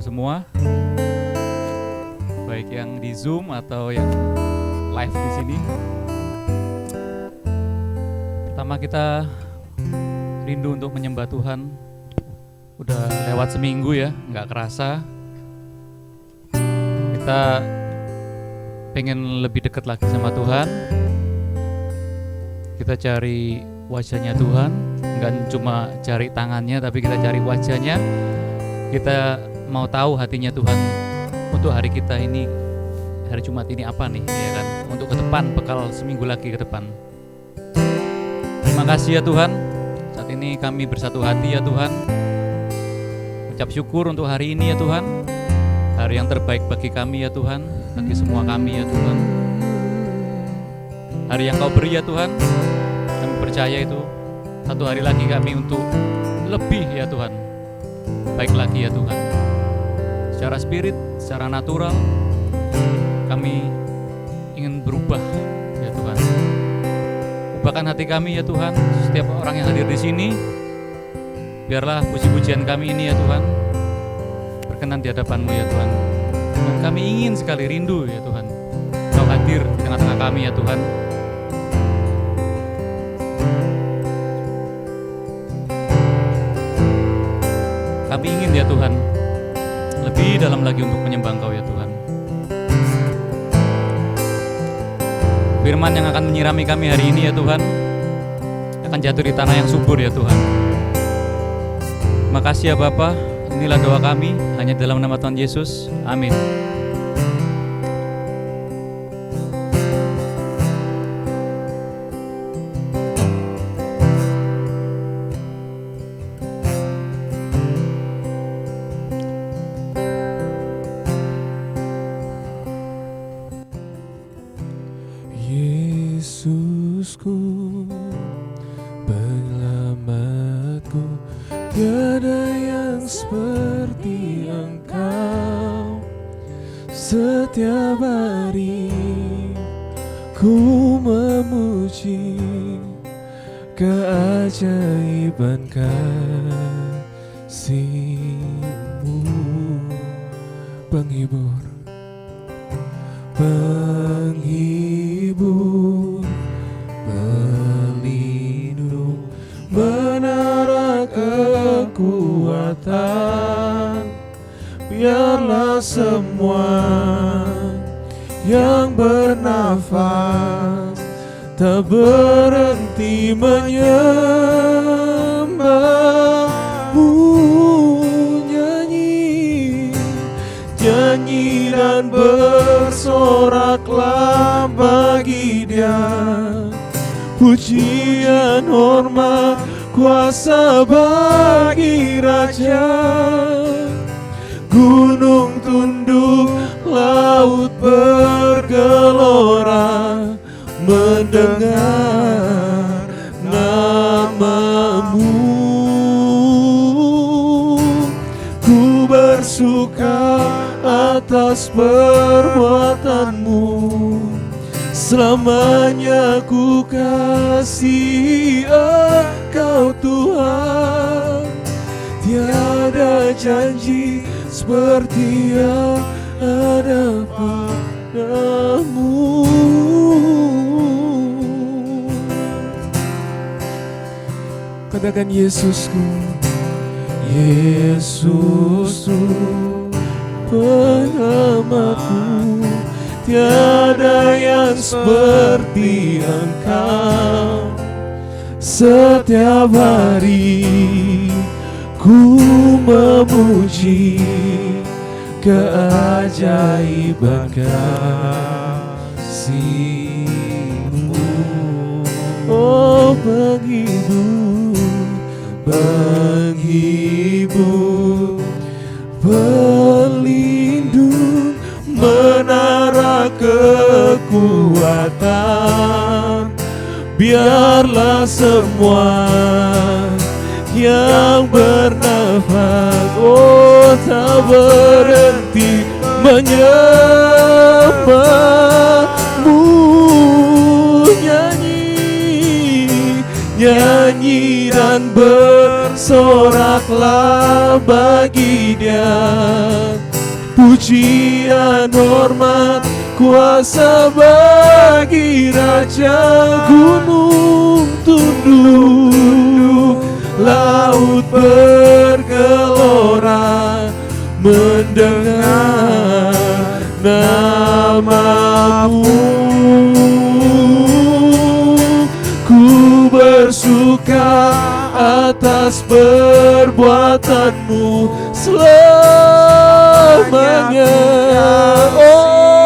semua, baik yang di Zoom atau yang live di sini. Pertama kita rindu untuk menyembah Tuhan. Udah lewat seminggu ya, nggak kerasa. Kita pengen lebih dekat lagi sama Tuhan. Kita cari wajahnya Tuhan, nggak cuma cari tangannya, tapi kita cari wajahnya. Kita mau tahu hatinya Tuhan untuk hari kita ini, hari Jumat ini apa nih, ya kan? Untuk ke depan, bekal seminggu lagi ke depan. Terima kasih ya Tuhan, saat ini kami bersatu hati ya Tuhan. Ucap syukur untuk hari ini ya Tuhan, hari yang terbaik bagi kami ya Tuhan, bagi semua kami ya Tuhan. Hari yang Kau beri ya Tuhan, kami percaya itu satu hari lagi kami untuk lebih ya Tuhan, baik lagi ya Tuhan. Secara spirit, secara natural, kami ingin berubah ya Tuhan. Ubahkan hati kami ya Tuhan, setiap orang yang hadir di sini, biarlah puji-pujian kami ini ya Tuhan berkenan di hadapan-Mu ya Tuhan. Dan kami ingin sekali rindu ya Tuhan, Kau hadir di tengah-tengah kami ya Tuhan. Kami ingin ya Tuhan lebih dalam lagi untuk menyembah Engkau ya Tuhan. Firman yang akan menyirami kami hari ini ya Tuhan akan jatuh di tanah yang subur ya Tuhan. Terima kasih ya Bapa. Inilah doa kami hanya dalam nama Tuhan Yesus. Amin. Yesusku, penyelamatku, tiada yang seperti Engkau. Setiap hari ku memuji keajaiban kasih-Mu, penghibur, pelindung, menara kekuatan. Biarlah semua yang bernafas tak berhenti menyembah-Mu. Nyanyi dan bersoraklah bagi Dia, pujian, hormat, kuasa bagi Raja. Gunung tunduk, laut bergelora mendengar nama-Mu. Ku bersuka atas perbuatan-Mu, selamanya ku kasih Engkau Tuhan. Tiada janji seperti yang ada padamu. Katakan Yesusku, Yesusku, penyelamatku, tiada yang seperti Engkau. Setiap hari ku memuji keajaiban kasih-Mu. Oh penghibur, pelindung, menara kekuatan. Biarlah semua yang bernafas, oh tak berhenti menyembah-Mu. Nyanyi dan bersoraklah bagi Dia. Pujian, hormat, kuasa bagi Raja. Gunung tunduk, laut bergelora mendengar namamu. Ku bersuka atas perbuatanmu selamanya. Oh,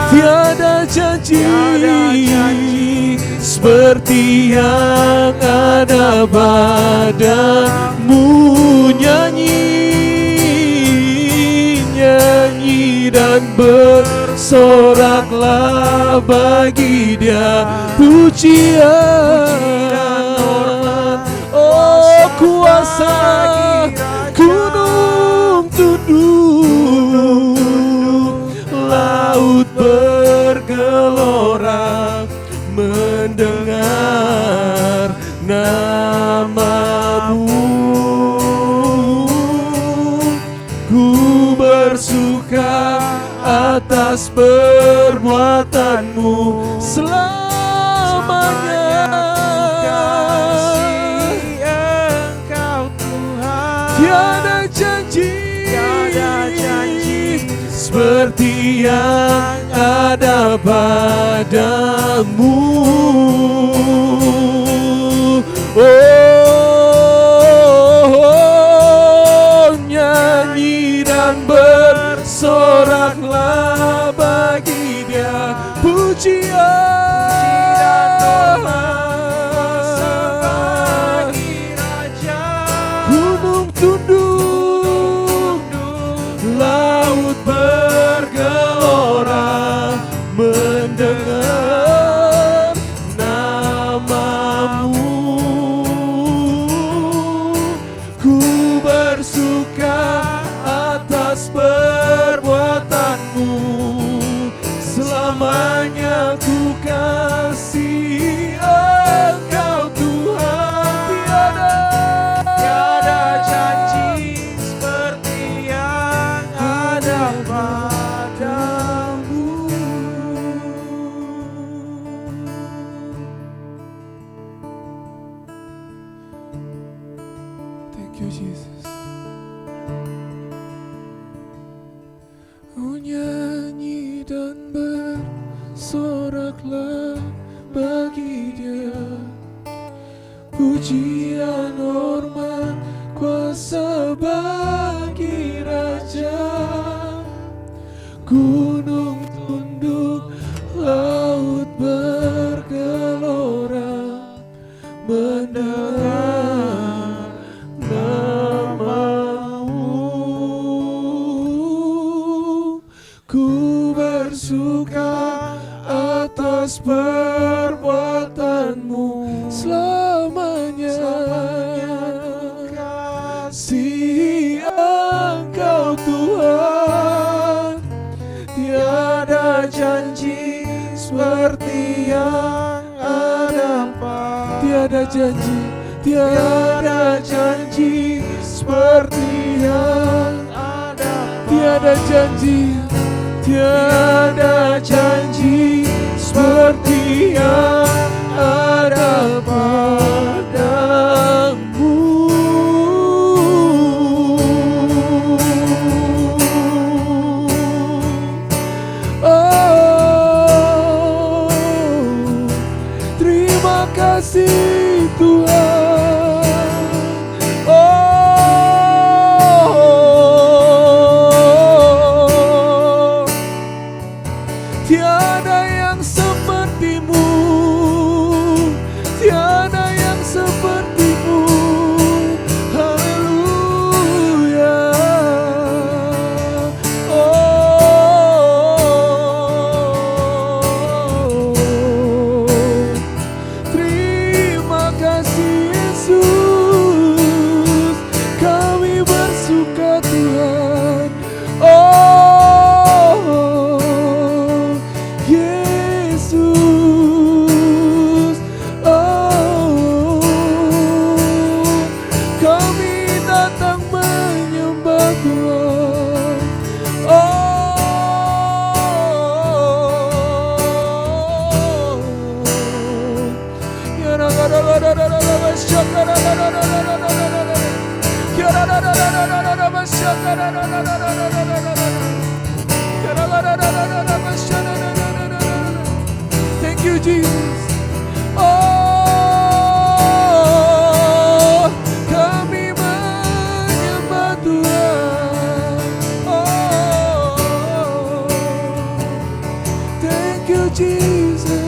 tiada janji seperti yang ada padamu. Nyanyi dan bersoraklah bagi Dia. Pujian, oh kuasa, gunung tunduk, laut bergelora mendengar namamu. Ku bersuka atas perbuatanmu selamanya. Engkau Tuhan, tiada janji seperti yang ada padamu. Oh, nyanyi dan bersoraklah bagi Dia. Pujian, bagi Raja. Gunung tunduk, laut bergelora mendengar namamu. Ku bersuka atas perbuatanmu selamanya. Ku kasih Engkau Tuhan. Tiada janji seperti yang ada padamu. Thank you Jesus. Oh, nyanyi dan bersoraklah bagi Dia. Pujian, hormat, kuasa bagi Raja. Gunung tunduk, laut bergelora mendengar namamu. Ku bersuka atas perbuatanmu selamanya. Kasih Engkau Tuhan. Tiada janji seperti yang ada padamu. Tiada janji seperti yang ada padamu. Tiada janji seperti yang ada padamu. Oh, terima kasih Tuhan. Oh, tiada yang sepertimu, tiada yang sepertimu. Haleluya. Oh, terima kasih Yesus, kami bersuka Tuhan. Oh, Yesus. Thank you, Jesus. Oh, kami menyembah Tuhan. Oh, thank you, Jesus.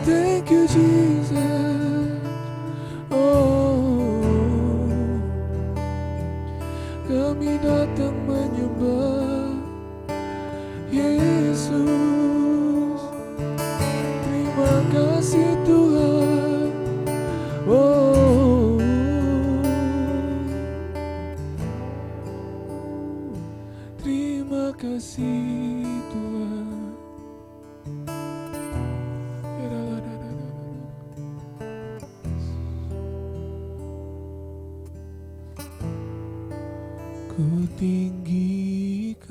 Thank you, Jesus. Oh, kami datang menyembah Yesus. Terima kasih Tuhan. Oh, terima kasih Tuhan. Ku tinggikan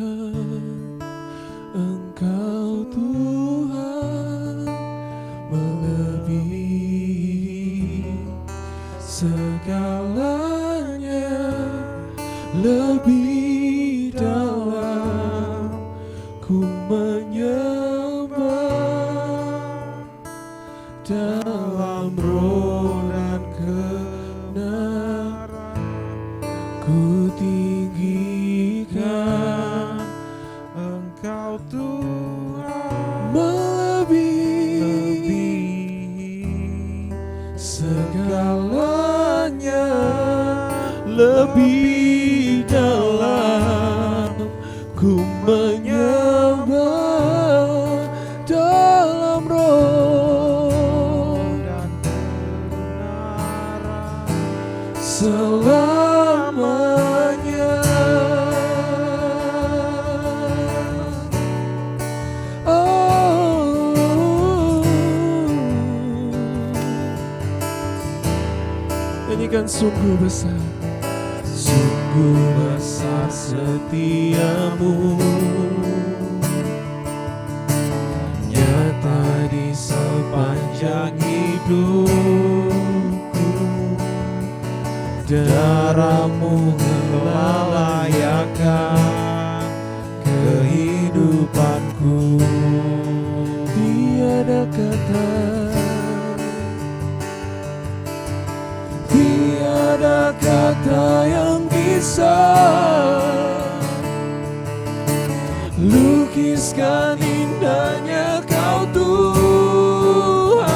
Engkau Tuhan, melebihi segalanya, lebih dalam ku menyembah, dalam roh dan kebenaran ku tinggikan Engkau Tuhan, melebihi segalanya, lebih dalam ku menyembah, dalam roh dan kebenaran selamanya. Oh, nyanyikan sungguh besar, sungguh besar setiamu, nyata di sepanjang hidupku. Darahmu telah layakkan kehidupanku. Tiada kata, tiada kata yang bisa lukiskan indahnya Kau Tuhan.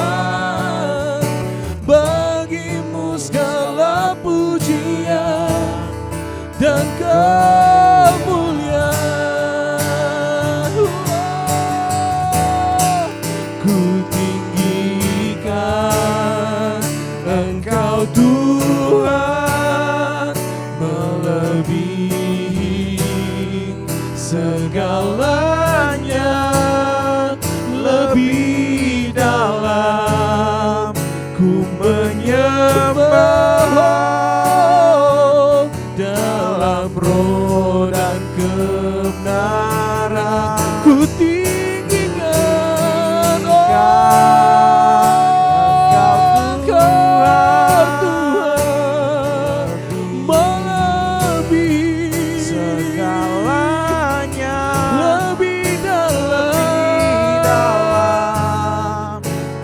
Bagimu segala pujian dan kemuliaan. Ku tinggikan Engkau Tuhan, melebihi segalanya, lebih dalam ku menyembah, dalam roh dan kebenaran ku tinggikan Engkau Tuhan, melebihi segalanya, lebih dalam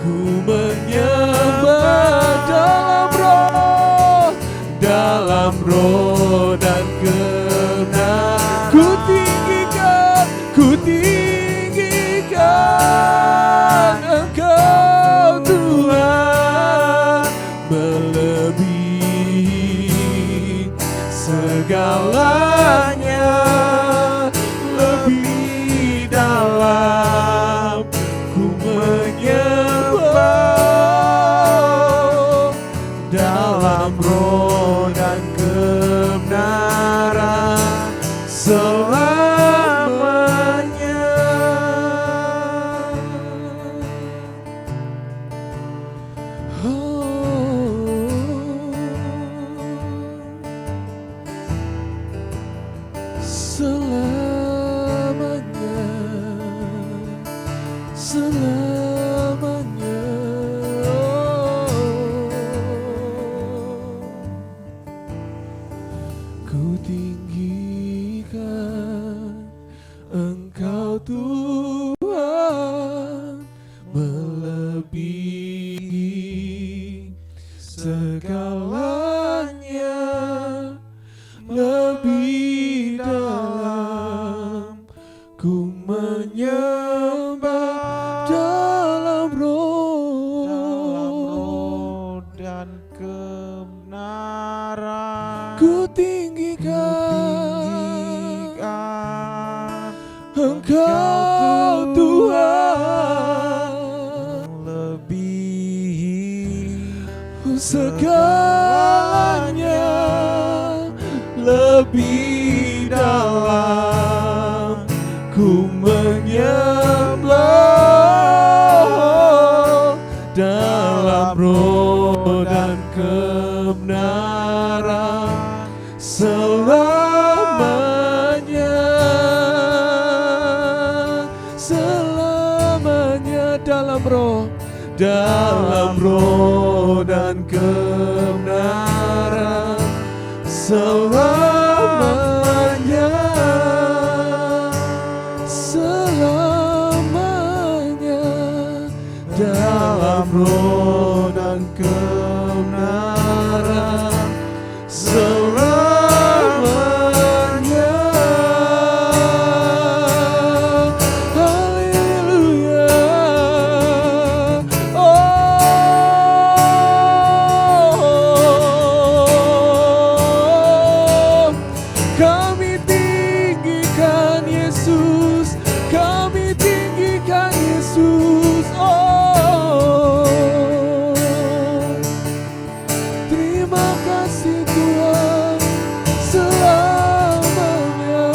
ku menyembah, dalam roh dan kebenaran ku tinggikan Engkau Tuhan, melebihi segalanya, lebih dalam ku menyembah, dalam roh dan kebenaran selamanya. selamanya, selamanya. Ku tinggikan Engkau Tuhan, melebihi segalanya, lebih dalam ku menyembah dalam roh dan kebenaran. ku tinggikan Engkau Tuhan, Lebih segalanya, lebih dalam ku menyembah dalam roh dan kebenaran selamanya, selamanya dalam roh dan kebenaran selamanya, selamanya dalam roh dan kebenaran selamanya. Haleluya. Kami tinggikan Yesus, kami tinggikan Yesus. Terima kasih Tuhan selamanya.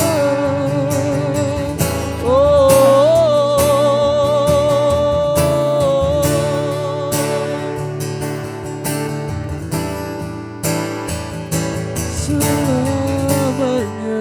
Selamanya.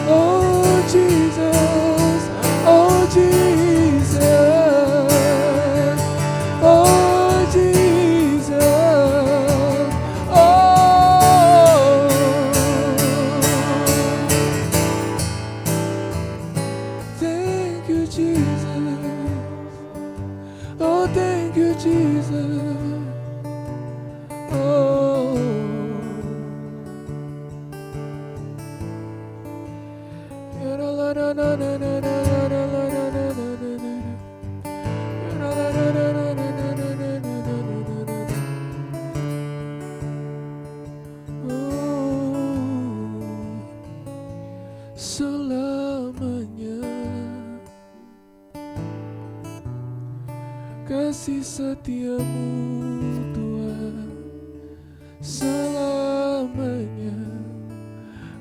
Oh Jesus, oh Jesus, oh Jesus, oh. Thank you Jesus, oh thank you Jesus, oh. Selamanya kasih setiamu Tuhan, selamanya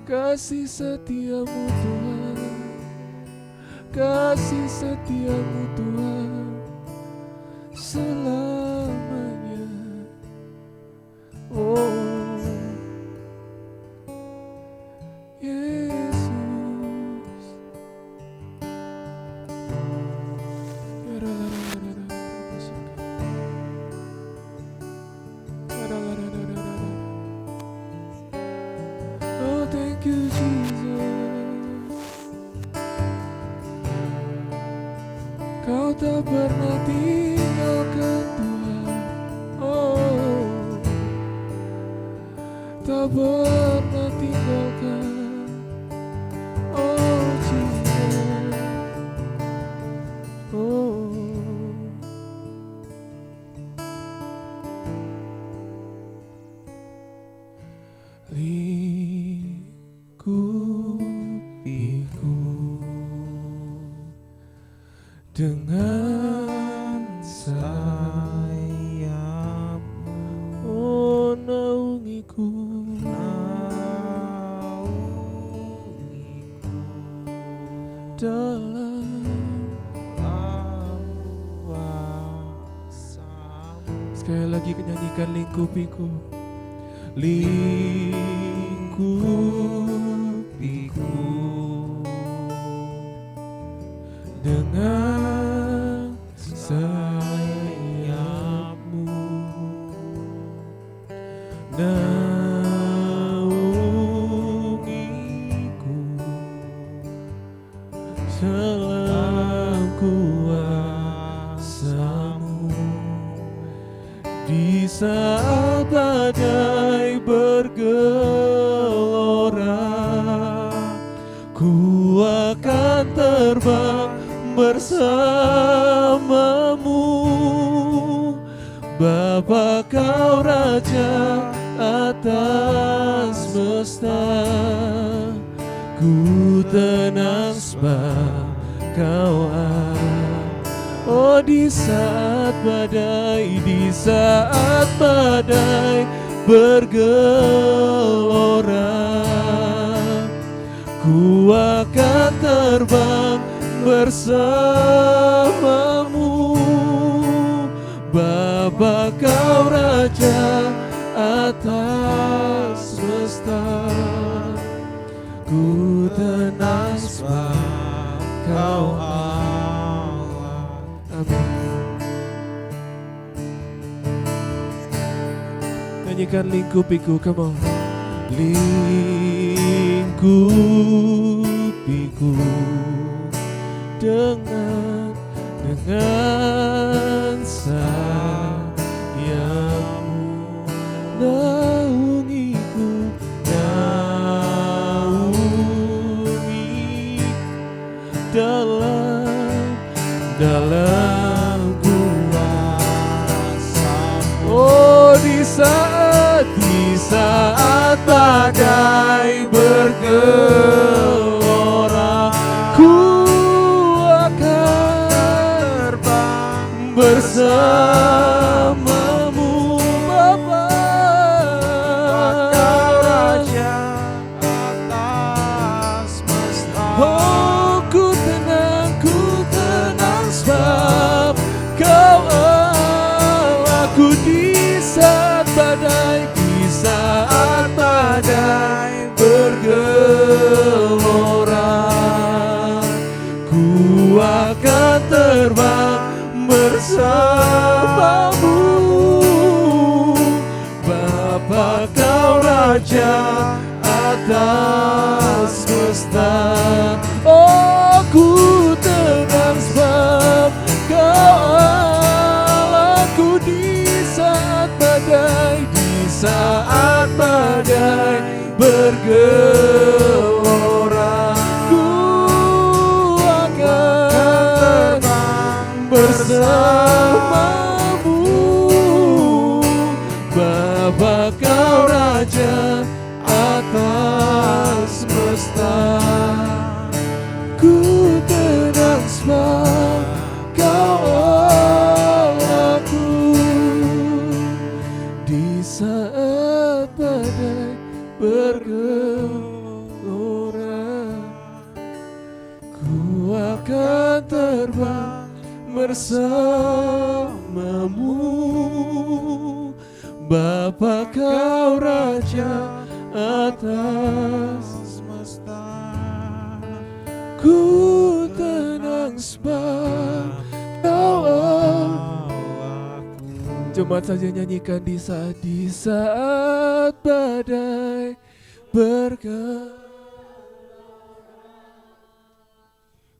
kasih setiamu Tuhan, kasih setiamu Tuhan, selamanya. Oh Yesus. Oh thank you Jesus, Kau tak pernah tinggalkan Tuhan. Oh tak pernah tinggalkan. Oh Jesus, oh. Lingkupiku dengan sayang Sekali lagi nyanyikan lingkupiku. Lingkupiku dengan sayapmu, naungiku dalam kuasa-Mu. Di saat badai bergelora, ku akan terbang bersamamu. Bapa, Kau Raja atas semesta, ku tenang sebab Kau ada. Oh, di saat badai bergelora, ku akan terbang bersamamu. Bapa, Kau Raja atas semesta, ku tenang sebab Kau Allah. Amin. Nyanyikan lingkupiku, come on. Lingkupiku dengan sayapmu, naungiku dalam kuasa-Mu. Oh, di saat badai bergelora, ku akan terbang bersamamu. Bapa, Kau Raja atas semesta. Oh, ku tenang sebab Kau Allahku. Di saat badai bergelora, ku akan terbang bersamamu. Bapa, Kau Raja atas semesta. Oh, ku tenang sebab Kau Allahku. Di saat badai bergelora, ku akan terbang bersamamu. Bapa, Kau Raja atas semesta, ku tenang sebab Kau Allahku. Di saat badai bergelora, ku akan terbang bersamamu. Bapa, Kau Raja atas semesta, ku tenang sebab Kau Allahku. Jemaat saja nyanyikan di saat badai bergelora,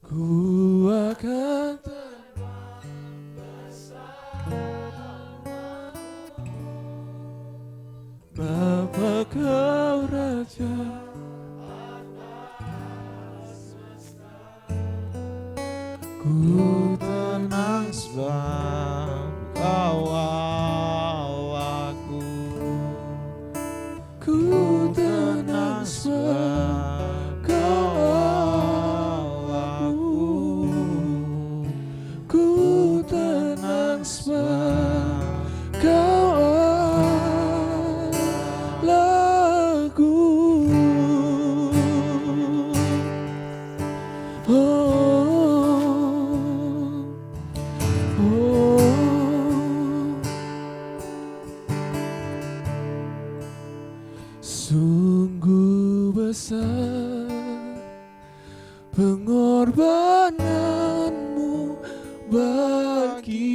ku akan terbang bersamamu. Bapa, Kau Raja atas semesta, ku tenang sebab Kau Allahku. Ku tenang sebab Kau Allahku. Ku tenang sebab Kau Allahku. Oh, oh, pengorbananmu bagiku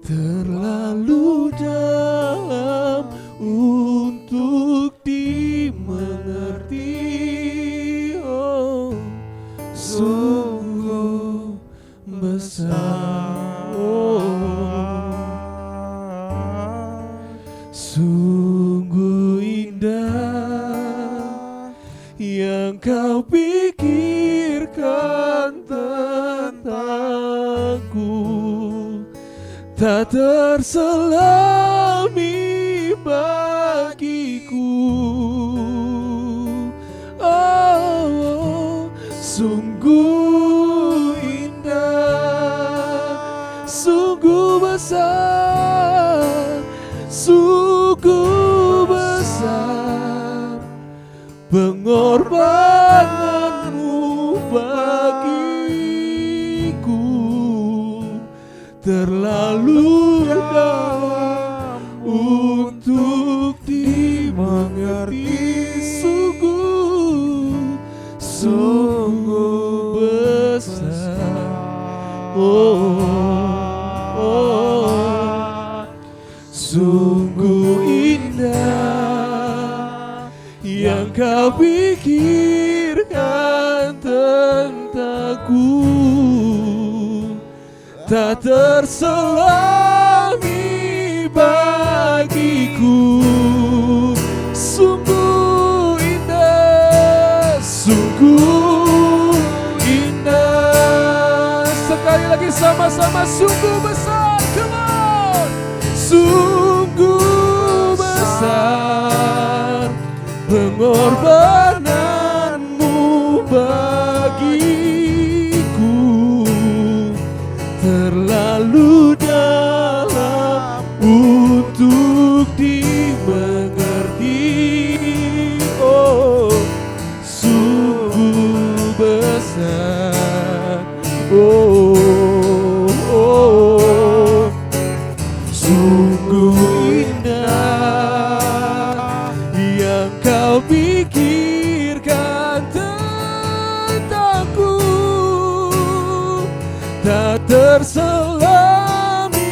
terlalu dalam untuk dimengerti. Oh, sungguh besar, sungguh indah yang kau pikirkan tentangku, tak terselami bagiku. Oh, sungguh indah, sungguh besar, sungguh besar pengorbananmu bagiku, terlalu dalam untuk dimengerti. Sungguh, sungguh besar, sungguh indah yang kau pikirkan tentangku, tak terselami bagiku. Sungguh indah, sungguh indah. Sekali lagi sama-sama, sungguh besar. Come on. Sungguh besar pengorbananmu bagiku, terlalu dalam untuk dimengerti. Oh, sungguh besar. Oh, sungguh indah yang kau pikirkan tentangku, tak terselami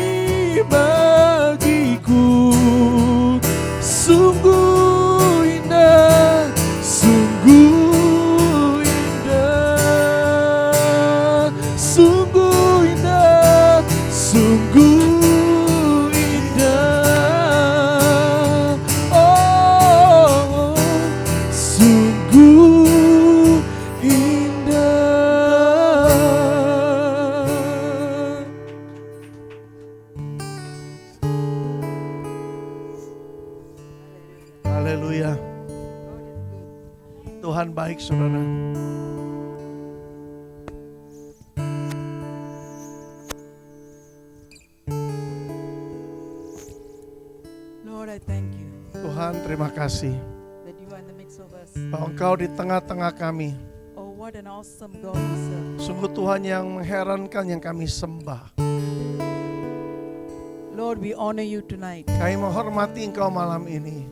bagiku. Sungguh indah, sungguh indah, sungguh indah, sungguh indah. Oh, sungguh indah. Haleluya. Tuhan baik, saudara. Lord, I thank you Tuhan, terima kasih that you are in the midst of us. bahwa Engkau di tengah-tengah kami. Oh, what an awesome God we serve. Sungguh Tuhan yang mengherankan yang kami sembah. Lord, we honor you tonight Kami menghormati Engkau malam ini.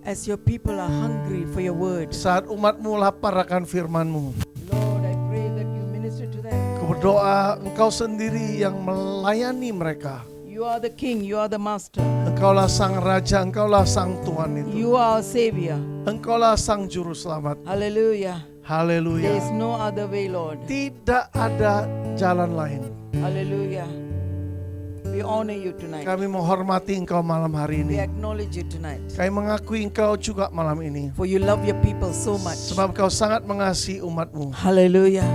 as your people are hungry for your word. Saat umatmu lapar akan firman-Mu. Lord, I pray that you minister to them. Aku berdoa Engkau sendiri yang melayani mereka. You are the King, you are the Master, Engkaulah sang Raja, Engkaulah sang Tuhan itu. you are our Savior. Engkaulah sang Juru Selamat. Hallelujah. There Haleluya. is no other way, Lord. Tidak ada jalan lain. Hallelujah. We honor you tonight. Kami menghormati Engkau malam hari We ini. acknowledge you tonight. Kami mengakui Engkau juga malam ini. For you love your people so much. Sebab Engkau sangat mengasihi umat-Mu. Hallelujah.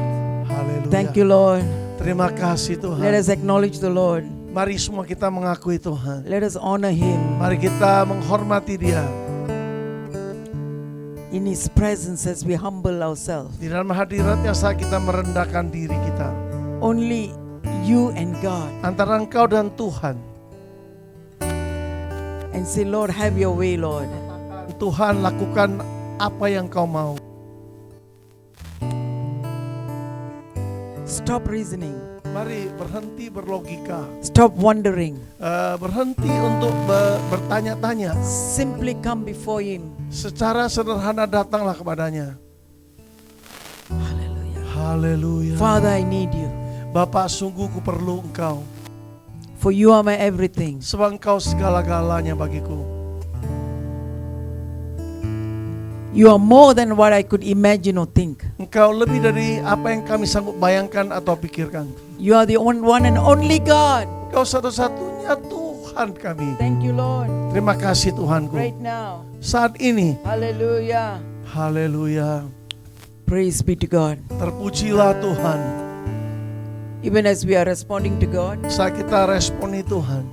Haleluya. Thank you, Lord. Terima kasih Let Tuhan. us acknowledge the Lord. Mari semua kita mengakui Tuhan. Let us honor Him Mari kita menghormati Dia. in His presence as we humble ourselves. Di dalam hadiratnya saat kita merendahkan diri kita. Only you and God. Antara Engkau dan Tuhan. And say, Lord, have your way, Lord. Tuhan, lakukan apa yang Kau mau. Stop reasoning. Mari berhenti berlogika. Stop wondering. Berhenti untuk bertanya-tanya. Simply come before Him Secara sederhana datanglah kepadanya. Haleluya. Father, I need you. Bapa, sungguh ku perlu Engkau. For you are my everything. Sebab Engkau segala-galanya bagiku. You are more than what I could imagine or think. Engkau lebih dari apa yang kami sanggup bayangkan atau pikirkan. You are the one and only God. Engkau satu-satunya Tuhan kami. Thank you, Lord. Terima kasih Tuhanku. Right now. Saat ini, Hallelujah. haleluya. Praise be to God. Terpujilah Tuhan. Even as we are responding to God, Saat kita responi Tuhan.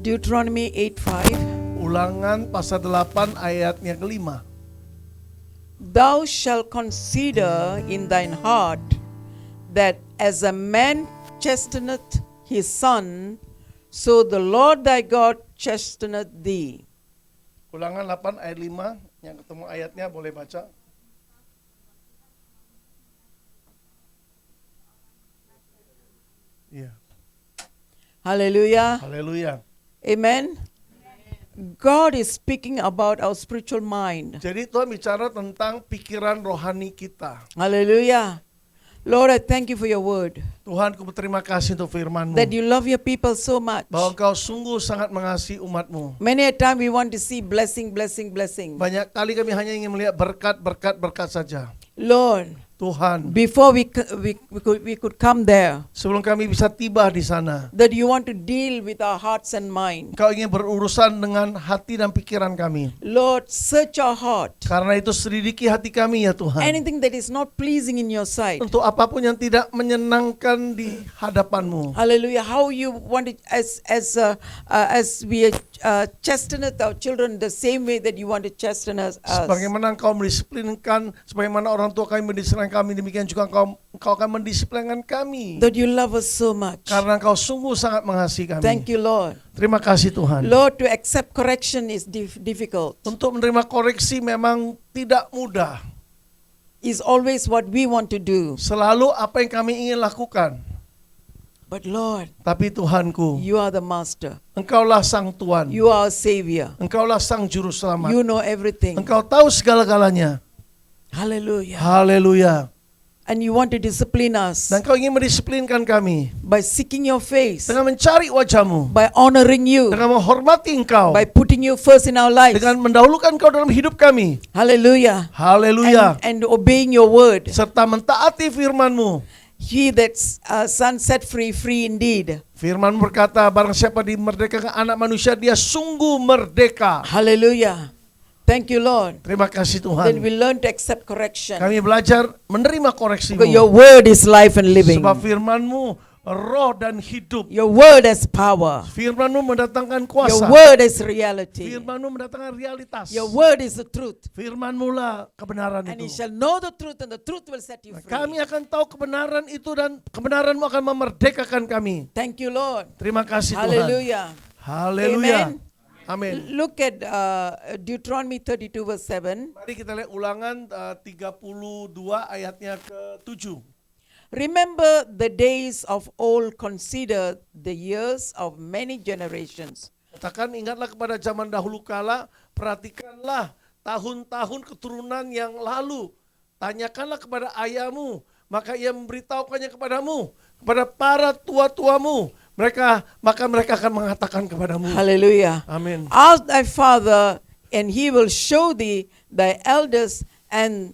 Deuteronomy 8:5. Ulangan pasal 8 ayatnya kelima. Thou shalt consider in thine heart that as a man chasteneth his son, so the Lord thy God chasteneth thee. Ulangan 8 ayat 5. Yang ketemu ayatnya boleh baca. Iya. Hallelujah. Haleluya. Amen. God is speaking about our spiritual mind. Jadi Tuhan bicara tentang pikiran rohani kita. Hallelujah. Lord, I thank you for your word. Tuhan, ku berterima kasih untuk firman-Mu. That you love your people so much. Bahwa Engkau sungguh sangat mengasihi umat-Mu. Many a time we want to see blessing, blessing, blessing. Banyak kali kami hanya ingin melihat berkat, berkat, berkat saja. Lord, Tuhan, before we could come there, sebelum kami bisa tiba di sana, that you want to deal with our hearts and mind. Engkau ingin berurusan dengan hati dan pikiran kami. Lord, search our heart. Karena itu selidiki hati kami ya Tuhan. Anything that is not pleasing in your sight. Untuk apapun yang tidak menyenangkan di hadapan-Mu. Hallelujah. How you want it as we chasten our children the same way that you want to chasten us. Sebagaimana Engkau mendisiplinkan, sebagaimana orang tua kami mendisiplinkan kami, demikian juga Engkau akan mendisiplinkan kami. That you love us so much. Karena Engkau sungguh sangat mengasihi kami. Thank you, Lord. Terima kasih Tuhan. Lord, to accept correction is difficult. Untuk menerima koreksi memang tidak mudah. Is always what we want to do. Selalu apa yang kami ingin lakukan. But Lord, Tapi Tuhanku, you are the master. Engkaulah sang Tuhan. You are our savior. Engkaulah sang juru selamat. You know everything. Engkau tahu segala-galanya. Hallelujah. Haleluya. And you want to discipline us Dan Kau ingin mendisiplinkan kami by seeking your face, dengan mencari wajah-Mu, by honoring you, dengan menghormati Engkau, by putting you first in our lives. dengan mendahulukan Kau dalam hidup kami. Hallelujah. Haleluya. And obeying your word. Serta mentaati firman-Mu. He that's son set free, free indeed. Firman berkata, barang siapa dimerdekakan anak manusia, dia sungguh merdeka. Hallelujah. Thank you, Lord. Terima kasih Then Tuhan. we learn to accept correction. Kami belajar menerima koreksi-Mu. Because your word is life and living. Sebab firman-Mu roh dan hidup. Your word has power. Firman-Mu mendatangkan Your kuasa. word is reality. Firman-Mu mendatangkan realitas. Your word is the truth. Firman-Mu lah kebenaran And you itu. shall know the truth, and the truth will set you free. Kami akan tahu kebenaran itu dan kebenaran-Mu akan memerdekakan kami. Thank you, Lord. Terima kasih Tuhan. Hallelujah. Haleluya. Amen. Amin. Look at Deuteronomy 32 verse 7. Mari kita lihat ulangan 32 ayatnya ke-7. Remember the days of old, consider the years of many generations. Katakan, ingatlah kepada zaman dahulu kala, perhatikanlah tahun-tahun keturunan yang lalu. Tanyakanlah kepada ayahmu, maka ia memberitahukannya kepadamu, kepada para tua-tuamu. Maka mereka akan mengatakan kepadamu. Hallelujah. Amin. Ask thy father, and he will show thee thy elders, and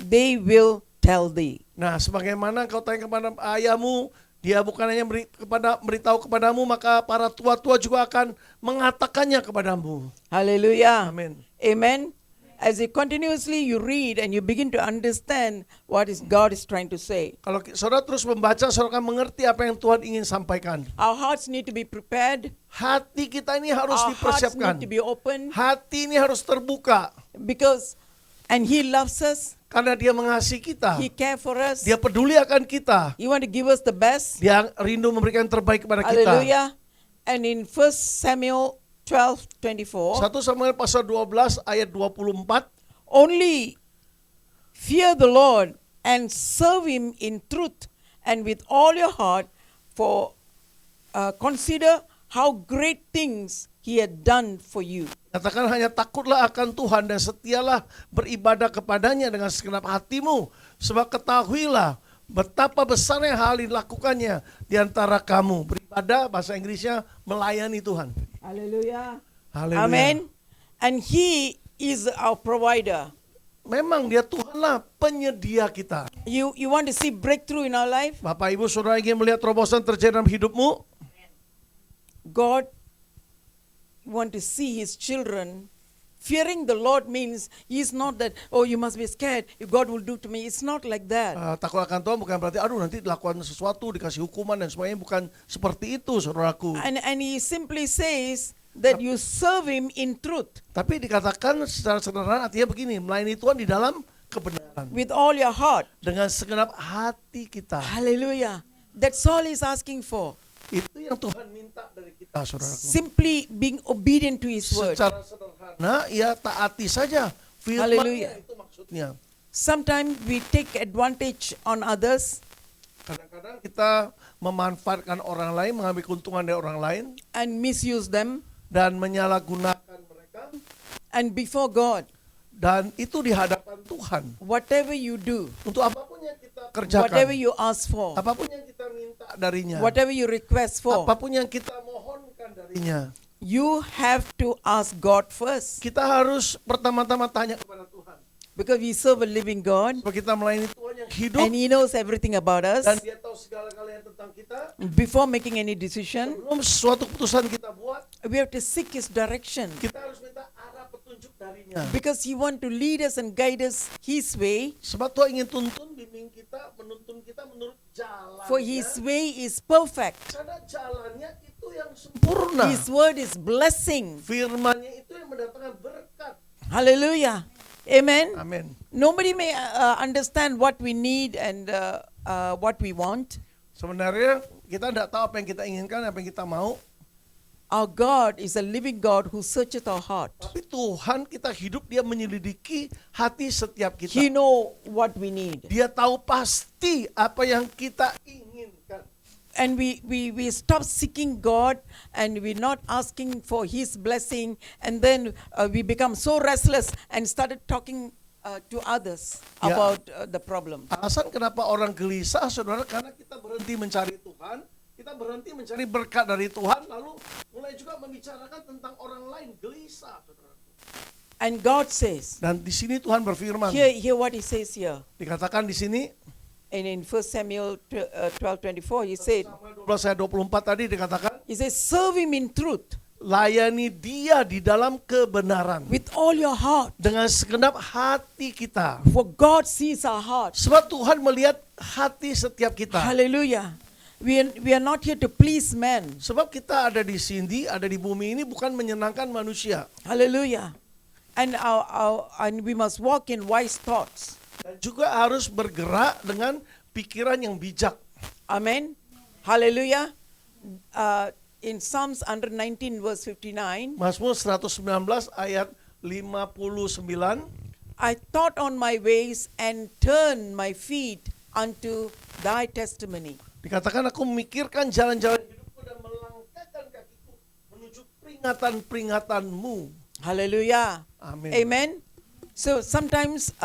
they will tell thee. Nah, sebagaimana kau tanya kepada ayahmu, dia bukan hanya beritahu kepadamu, maka para tua-tua juga akan mengatakannya kepadamu. Hallelujah. Amin. Amen. As you continuously you read and you begin to understand what is God is trying to say. Kalau saudara terus membaca, saudara akan mengerti apa yang Tuhan ingin sampaikan. Our hearts need to be prepared. Hati kita ini harus Our hearts dipersiapkan. need to be open Hati ini harus terbuka. because and He loves us. Karena Dia mengasihi kita. He cares for us. Dia peduli akan kita. He want to give us the best. Dia rindu memberikan yang terbaik kepada kita. Hallelujah. And in 1 Samuel 12:24, 1 Samuel pasal 12 ayat 24. only fear the Lord and serve Him in truth and with all your heart, for consider how great things He had done for you. Katakan hanya takutlah akan Tuhan dan setialah beribadah kepadanya dengan segenap hatimu. Sebab ketahuilah betapa besarnya hal yang dilakukannya di antara kamu. Beribadah, bahasa Inggrisnya melayani Tuhan. Hallelujah. Haleluya. Amen. And He is our provider. Memang dia Tuhanlah penyedia kita. You want to see breakthrough in our life? Bapak Ibu Saudara ingin melihat terobosan terjadi dalam hidupmu? God want to see His children. Fearing the Lord means He's not that, oh, you must be scared, God will do to me. It's not like that. Takut akan Tuhan bukan berarti aduh nanti dilakukan sesuatu, dikasih hukuman dan semuanya, bukan seperti itu saudaraku. And He simply says that you serve Him in truth. Tapi dikatakan secara sederhana artinya begini, melayani Tuhan di dalam kebenaran. With all your heart. Dengan segenap hati kita. Hallelujah. That's all He's asking for. Itu yang Tuhan minta dari kita saudaraku. Simply being obedient to His word. Secara sederhana ya taati saja firman-Nya. Hallelujah. Itu maksudnya. Sometimes we take advantage on others Kadang-kadang kita memanfaatkan orang lain, mengambil keuntungan dari orang lain and misuse them. dan menyalahgunakan mereka, And before God, dan itu di hadapan Tuhan. whatever you do, Untuk apapun yang kita kerjakan, whatever you ask for, apapun yang kita minta darinya, whatever you request for, apapun yang kita mohonkan darinya, you have to ask God first. kita harus pertama-tama tanya kepada Tuhan. Because we serve a living God Sebab kita melayani Tuhan yang hidup and He knows everything about us. dan Dia tahu segala-galanya tentang kita. Before making any decision, Sebelum suatu keputusan kita buat, we have to seek His direction. kita harus minta arah petunjuk darinya. Because He wants to lead us and guide us His way. Sebab Tuhan ingin tuntun, bimbing kita, menuntun kita menurut jalannya. For His way is perfect. Karena jalannya itu yang sempurna. His word is blessing. Firman-Nya itu yang mendatangkan berkat. Hallelujah. Amen. Amin. Nobody may understand what we need and what we want. Sebenarnya kita tidak tahu apa yang kita inginkan, apa yang kita mau. Our God is a living God who searcheth our heart. Tapi Tuhan kita hidup, Dia menyelidiki hati setiap kita. He know what we need. Dia tahu pasti apa yang kita inginkan. And we stop seeking God and we're not asking for His blessing, and then we become so restless and started talking to others Ya. about the problem. Alasan kenapa orang gelisah, saudara, karena kita berhenti mencari Tuhan, kita berhenti mencari berkat dari Tuhan, lalu mulai juga membicarakan tentang orang lain, gelisah, saudara. And God says, Dan di sini Tuhan berfirman, hear what He says here. dikatakan di sini, And in 1 Samuel 12:24, He said, Samuel 12 ayat 24 tadi dikatakan, He says, serve Him in truth layani Dia di dalam kebenaran with all your heart. dengan segenap hati kita. For God sees our hearts. Sebab Tuhan melihat hati setiap kita. Hallelujah. We are not here to please men. Sebab kita ada di sini, ada di bumi ini bukan menyenangkan manusia. Hallelujah. And and we must walk in wise thoughts. Dan juga harus bergerak dengan pikiran yang bijak. Amen. Hallelujah. In Psalms 119 verse 59, Mazmur 119 ayat 59. I thought on my ways and turned my feet unto thy testimony. Dikatakan aku memikirkan jalan-jalan hidupku dan melangkahkan kakiku menuju peringatan-peringatanmu. Hallelujah. Amin. Amen. So sometimes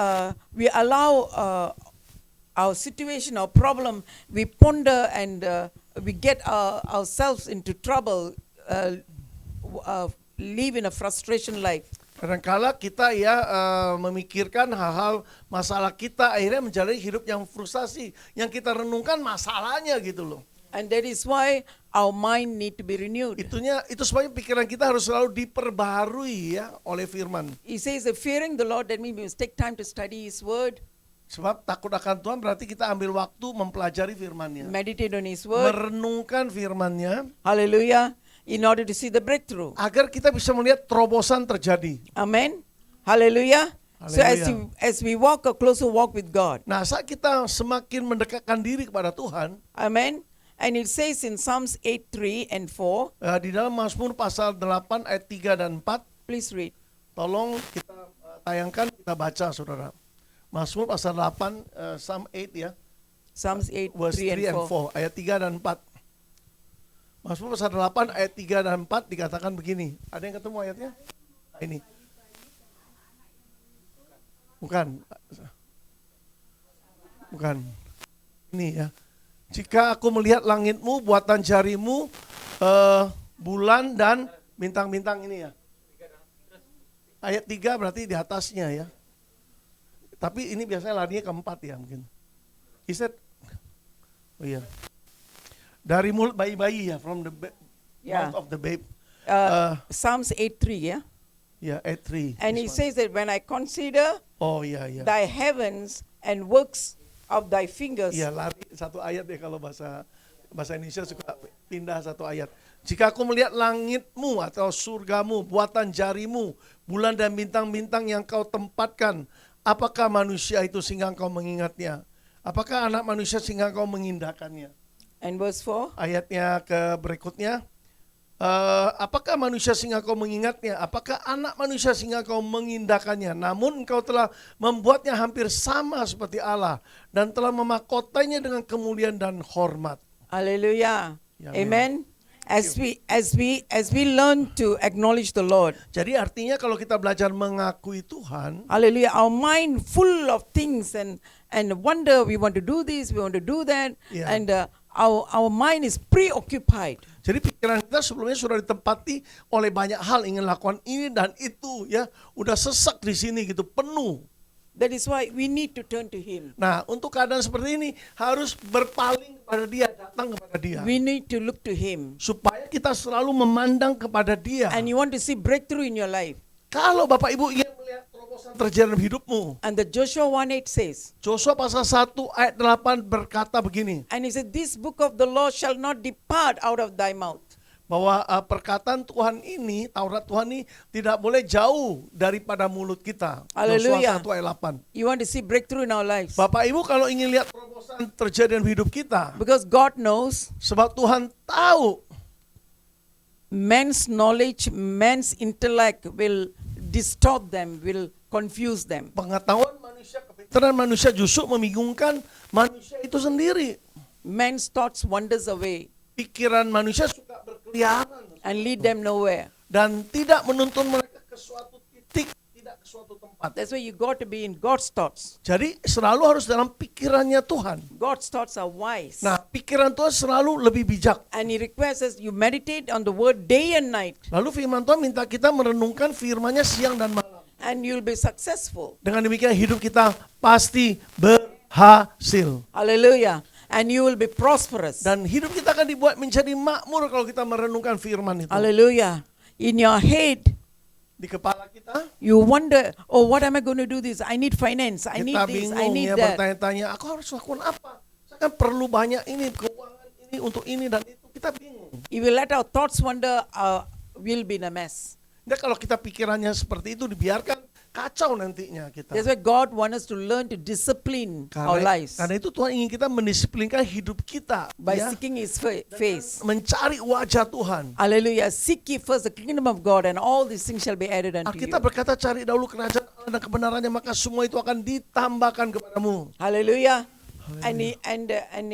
we allow our situation, our problem, we ponder and we get ourselves into trouble, live in a frustration life. Kadangkala kita memikirkan hal-hal masalah kita, akhirnya menjalani hidup yang frustasi. Yang kita renungkan masalahnya gitu loh. And that is why our mind need to be renewed. Itu sebabnya pikiran kita harus selalu diperbaharui ya oleh firman. He says, fearing the Lord, that means we must take time to study His word, Sebab takut akan Tuhan berarti kita ambil waktu mempelajari firman-Nya. meditate on His word. Merenungkan firman-Nya Hallelujah. In order to see the breakthrough. agar kita bisa melihat terobosan terjadi. Amen. Hallelujah. So Hallelujah. as we walk a closer walk with God. Nah, saat kita semakin mendekatkan diri kepada Tuhan, Amen. And it says in Psalms 8:3 and 4, di dalam Mazmur pasal 8 ayat 3 dan 4, please read. tolong kita tayangkan, kita baca saudara. Mazmur pasal 8, Psalm 8 ya, Psalms 8, verse 3 and 4. 4, ayat 3 dan 4. Mazmur pasal 8 ayat 3 dan 4 dikatakan begini. Ada yang ketemu ayatnya? Ini. Bukan. Ini ya. Jika aku melihat langitmu, buatan jarimu, bulan dan bintang-bintang ini ya. Ayat 3 berarti di atasnya ya. Tapi ini biasanya larinya ke 4 ya mungkin. He said, oh iya. Dari mulut bayi-bayi ya, from the Yeah. mouth of the babe. Psalms 8:3, yeah? Ya, ayat 3. And he says that when I consider Oh iya, iya. thy heavens and works of thy fingers, Iya, lari satu ayat ya kalau bahasa Indonesia suka pindah satu ayat. Jika aku melihat langitmu atau surgamu, buatan jarimu, bulan dan bintang-bintang yang kau tempatkan, apakah manusia itu sehingga kau mengingatnya? Apakah anak manusia sehingga kau mengindahkannya? and verse 4, Ayatnya ke berikutnya, apakah manusia sehingga kau mengingatnya? Apakah anak manusia sehingga kau mengindahkannya? Namun engkau telah membuatnya hampir sama seperti Allah dan telah memakotanya dengan kemuliaan dan hormat. hallelujah, Ya, amen. As we learn to acknowledge the Lord, Jadi artinya kalau kita belajar mengakui Tuhan, hallelujah, our mind full of things and wonder, we want to do this, we want to do that, Yeah. and our mind is preoccupied. jadi pikiran kita sebelumnya sudah ditempati oleh banyak hal, ingin lakukan ini dan itu ya, udah sesak di sini gitu, penuh. That is why we need to turn to Him. Nah, untuk keadaan seperti ini harus berpaling kepada Dia, datang kepada Dia. We need to look to Him. Supaya kita selalu memandang kepada Dia. And you want to see breakthrough in your life. Kalau Bapak Ibu ingin melihat terobosan terjadi dalam hidupmu, And the Joshua 1:8 says, Joshua pasal 1 ayat 8 berkata begini, and he said, this book of the law shall not depart out of thy mouth. bahwa perkataan Tuhan ini, Taurat Tuhan ini tidak boleh jauh daripada mulut kita. Haleluya. Joshua 1 ayat 8. You want to see breakthrough in our lives. Bapak Ibu kalau ingin lihat terobosan terjadi dalam hidup kita, Because God knows sebab Tuhan tahu man's knowledge, man's intellect will distort them, will confuse them. pengetahuan manusia, kepintaran manusia justru membingungkan manusia itu sendiri. Man's thoughts wanders away Pikiran manusia suka berkeliaran and lead them nowhere. dan tidak menuntun mereka ke suatu titik, tidak ke suatu tempat. That's why you got to be in God's thoughts. Jadi selalu harus dalam pikirannya Tuhan. God's thoughts are wise. Nah, pikiran Tuhan selalu lebih bijak. And He requires us, you meditate on the word day and night, Lalu firman Tuhan minta kita merenungkan firman-Nya siang dan malam. and you'll be successful. Dengan demikian hidup kita pasti berhasil. Hallelujah. And you will be prosperous. Dan hidup kita akan dibuat menjadi makmur kalau kita merenungkan firman itu. Hallelujah. In your head, Di kepala kita, you wonder, oh, what am I going to do this? I need finance. I need kita this. I bingung need ya, that. bertanya-tanya, aku harus lakukan apa? Saya kan perlu banyak ini, keuangan ini, untuk ini dan itu. Kita bingung. If we let our thoughts wander, we'll be in a mess. Nah, kalau kita pikirannya seperti itu dibiarkan, kacau nantinya kita. That's why God wants us to learn to discipline our lives Karena itu Tuhan ingin kita mendisiplinkan hidup kita by ya, seeking His face. mencari wajah Tuhan. Hallelujah. Seek ye first the kingdom of God, and all these things shall be added unto you. Alkitab berkata cari dahulu kerajaan Allah dan kebenarannya, maka semua itu akan ditambahkan kepadamu. Hallelujah. And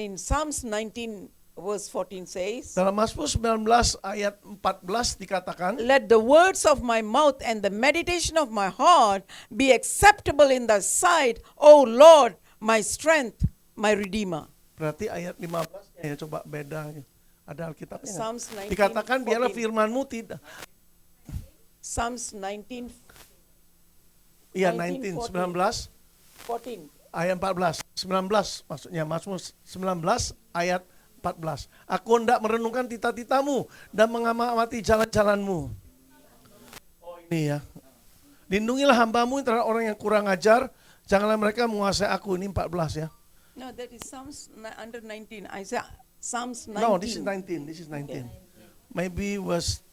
in Psalms 19 verse 14 says, Dalam Mazmur 19 ayat 14 dikatakan, let the words of my mouth and the meditation of my heart be acceptable in thy sight, O Lord, my strength, my redeemer. berarti ayat 15 ya, coba beda. Ada Alkitabnya. Psalms 19, Dikatakan biarlah 14. firmanmu tidak. Psalms 19, Iya 19, 19 19 14. ayat 14. 19 maksudnya Mazmur 19 ayat 14. Aku hendak merenungkan tita-titamu dan mengamati jalan-jalanmu. Oh ini ya. Lindungilah hambamu terhadap orang yang kurang ajar. Janganlah mereka menguasai aku. Ini 14 ya. No, that is Psalms under 19. I say Psalms 19. No, this is 19. This is 19. Maybe was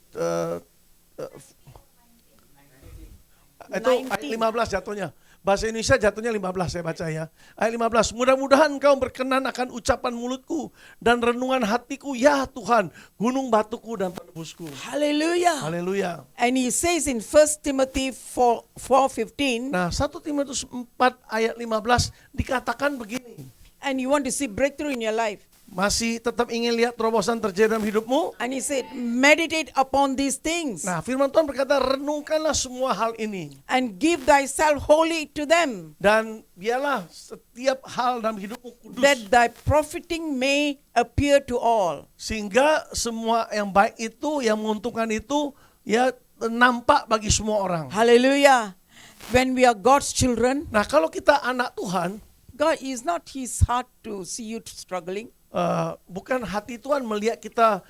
itu ayat 15 jatuhnya. Bahasa Indonesia jatuhnya 15 saya baca ya. Ayat 15. Mudah-mudahan engkau berkenan akan ucapan mulutku dan renungan hatiku, ya Tuhan, gunung batuku dan penebusku. Hallelujah. Haleluya. And he says in 1 Timothy 4:15, Nah, 1 Timotius 4 ayat 15 dikatakan begini. and you want to see breakthrough in your life, Masih tetap ingin lihat terobosan terjadi dalam hidupmu? And he said, meditate upon these things Nah, firman Tuhan berkata, renungkanlah semua hal ini. and give thyself wholly to them, Dan biarlah setiap hal dalam hidupmu kudus. that thy profiting may appear to all. Sehingga semua yang baik itu, yang menguntungkan itu, ya nampak bagi semua orang. Hallelujah. When we are God's children, Nah, kalau kita anak Tuhan, God is not his heart to see you struggling. bukan hati Tuhan melihat kita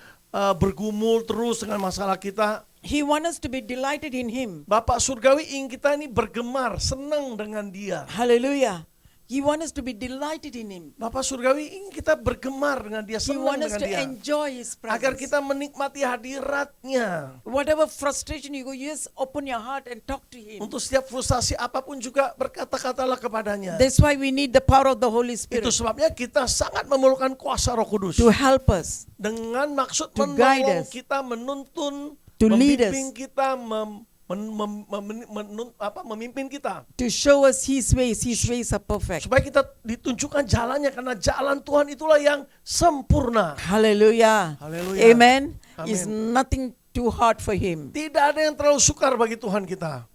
bergumul terus dengan masalah kita. He wants us to be delighted in him. Bapak Surgawi ingin kita ini bergemar, senang dengan dia. Hallelujah. He wants us to be delighted in him. Bapak Surgawi ingin kita bergemar dengan dia, He senang wants us dengan to dia. enjoy his Agar presence. kita menikmati hadiratnya. Whatever frustration you go, you just open your heart and talk to him. Untuk setiap frustasi apapun juga berkata-katalah kepadanya. That's why we need the power of the Holy Itu Spirit sebabnya kita sangat memerlukan kuasa Roh Kudus. to help us. Dengan maksud To guide menolong us. kita, menuntun, To lead membimbing us. kita, memimpin kita. To show us his ways are perfect. Supaya kita ditunjukkan jalannya, karena jalan Tuhan itulah yang sempurna. Hallelujah. Haleluya. Amen. Amen. Is nothing too hard for him. Tidak ada yang terlalu sukar bagi Tuhan kita.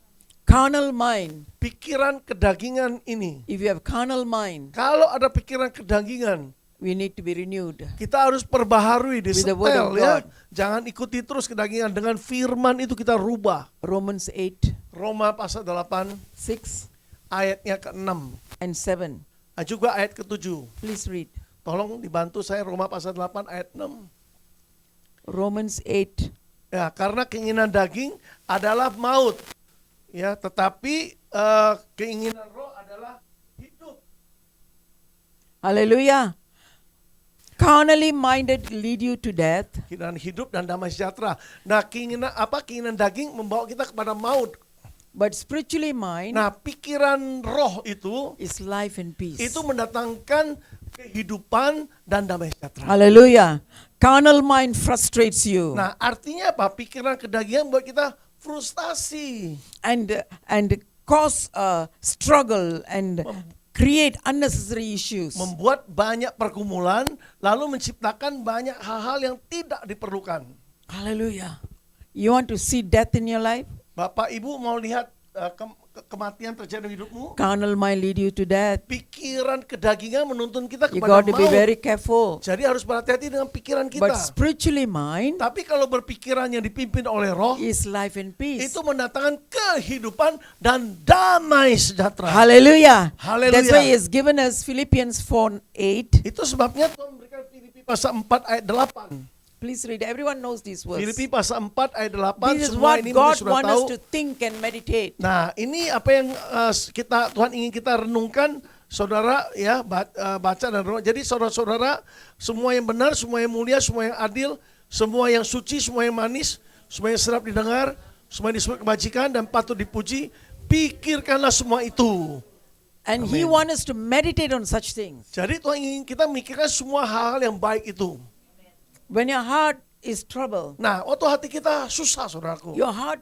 Carnal mind. Pikiran kedagingan ini. If you have carnal mind, Kalau ada pikiran kedagingan, we need to be renewed. kita harus perbaharui, With the word disetel of ya. God. Jangan ikuti terus kedagingan. Dengan firman itu kita rubah. Romans 8, Roma pasal 8 6 ayatnya ke-6. and 7. Juga ayat ke-7. Please read. Tolong dibantu saya, Roma pasal 8 ayat 6. Romans 8. Ya, karena keinginan daging adalah maut. Ya, tetapi keinginan roh adalah hidup. Hallelujah. Carnally minded lead you to death, Dan hidup dan damai sejahtera. Nah, keinginan daging membawa kita kepada maut. but spiritually mind Nah, pikiran roh itu is life and peace. mendatangkan kehidupan dan damai sejahtera. Hallelujah. Carnal mind frustrates you Nah, artinya apa? Pikiran kedagingan membuat kita frustasi, and cause struggle and create unnecessary issues. membuat banyak pergumulan, lalu menciptakan banyak hal-hal yang tidak diperlukan. Hallelujah. You want to see death in your life? Bapak Ibu mau lihat kematian terjadi di hidupmu? Carnal mind lead you to death. Pikiran kedagingan menuntun kita You kepada got to be maut. very careful. Jadi harus berhati-hati dengan pikiran But kita. spiritually mind Tapi kalau berpikiran yang dipimpin oleh roh, is life and peace. itu mendatangkan kehidupan dan damai sejahtera. Hallelujah. Hallelujah. That's why he has given us Philippians 4:8. Itu sebabnya Tuhan memberikan Filipi pasal 4 ayat 8. Please read. Everyone knows this verse. Filipi pasal 4 ayat 8, This is semua what ini God mungkin sudah wants tahu. us to think and meditate. Nah, ini apa yang Tuhan ingin kita renungkan, saudara ya, baca dan renung. Jadi saudara-saudara, semua yang benar, semua yang mulia, semua yang adil, semua yang suci, semua yang manis, semua yang sedap didengar, semua yang disebut kebajikan dan patut dipuji, pikirkanlah semua itu. And he Amen. wants us to meditate on such things. Jadi Tuhan ingin kita memikirkan semua hal yang baik itu. When your heart is troubled, Nah, waktu hati kita susah, saudaraku. your heart,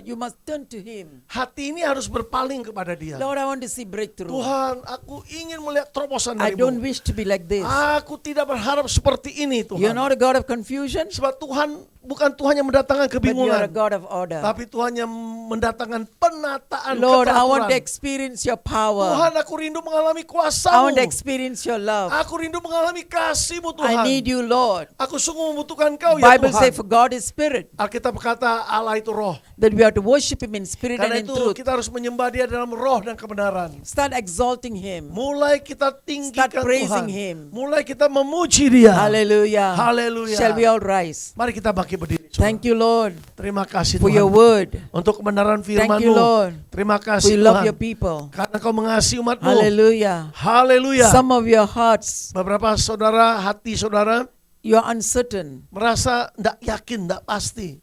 you must turn to him. Hati ini harus berpaling kepada dia. Lord, I want to see breakthrough. Tuhan, aku ingin melihat terobosan I don't darimu. wish to be like this. Aku tidak berharap seperti ini, You're Tuhan. not a God of confusion, Sebab Tuhan bukan Tuhan yang mendatangkan but you're a kebingungan, God of order. tapi Tuhan yang mendatangkan penataan, Lord, I want to keteraturan. experience your power. Tuhan, aku rindu mengalami I kuasa-Mu. want to experience your love. Aku rindu mengalami kasih-Mu, Tuhan. I need you, Lord. Aku sungguh membutuhkan Kau, ya Bible say for Tuhan. God is spirit, Alkitab berkata Allah itu roh. that we have to worship him in spirit Karena and in itu truth. kita harus menyembah Dia dalam roh dan kebenaran. Start exalting him. Mulai kita tinggikan Start praising Tuhan. Him. Mulai kita memuji Dia. Hallelujah. Haleluya. Shall we all rise? Mari kita bangkit berdiri. saudara. Thank you, Lord, Terima kasih for your Tuhan word. untuk kebenaran Thank you, firman-Mu. Lord. Terima kasih We love Tuhan your people. karena Kau mengasihi umat-Mu. Hallelujah. Haleluya. Some of your hearts, Beberapa saudara, hati saudara you are uncertain. merasa tidak yakin, tidak pasti.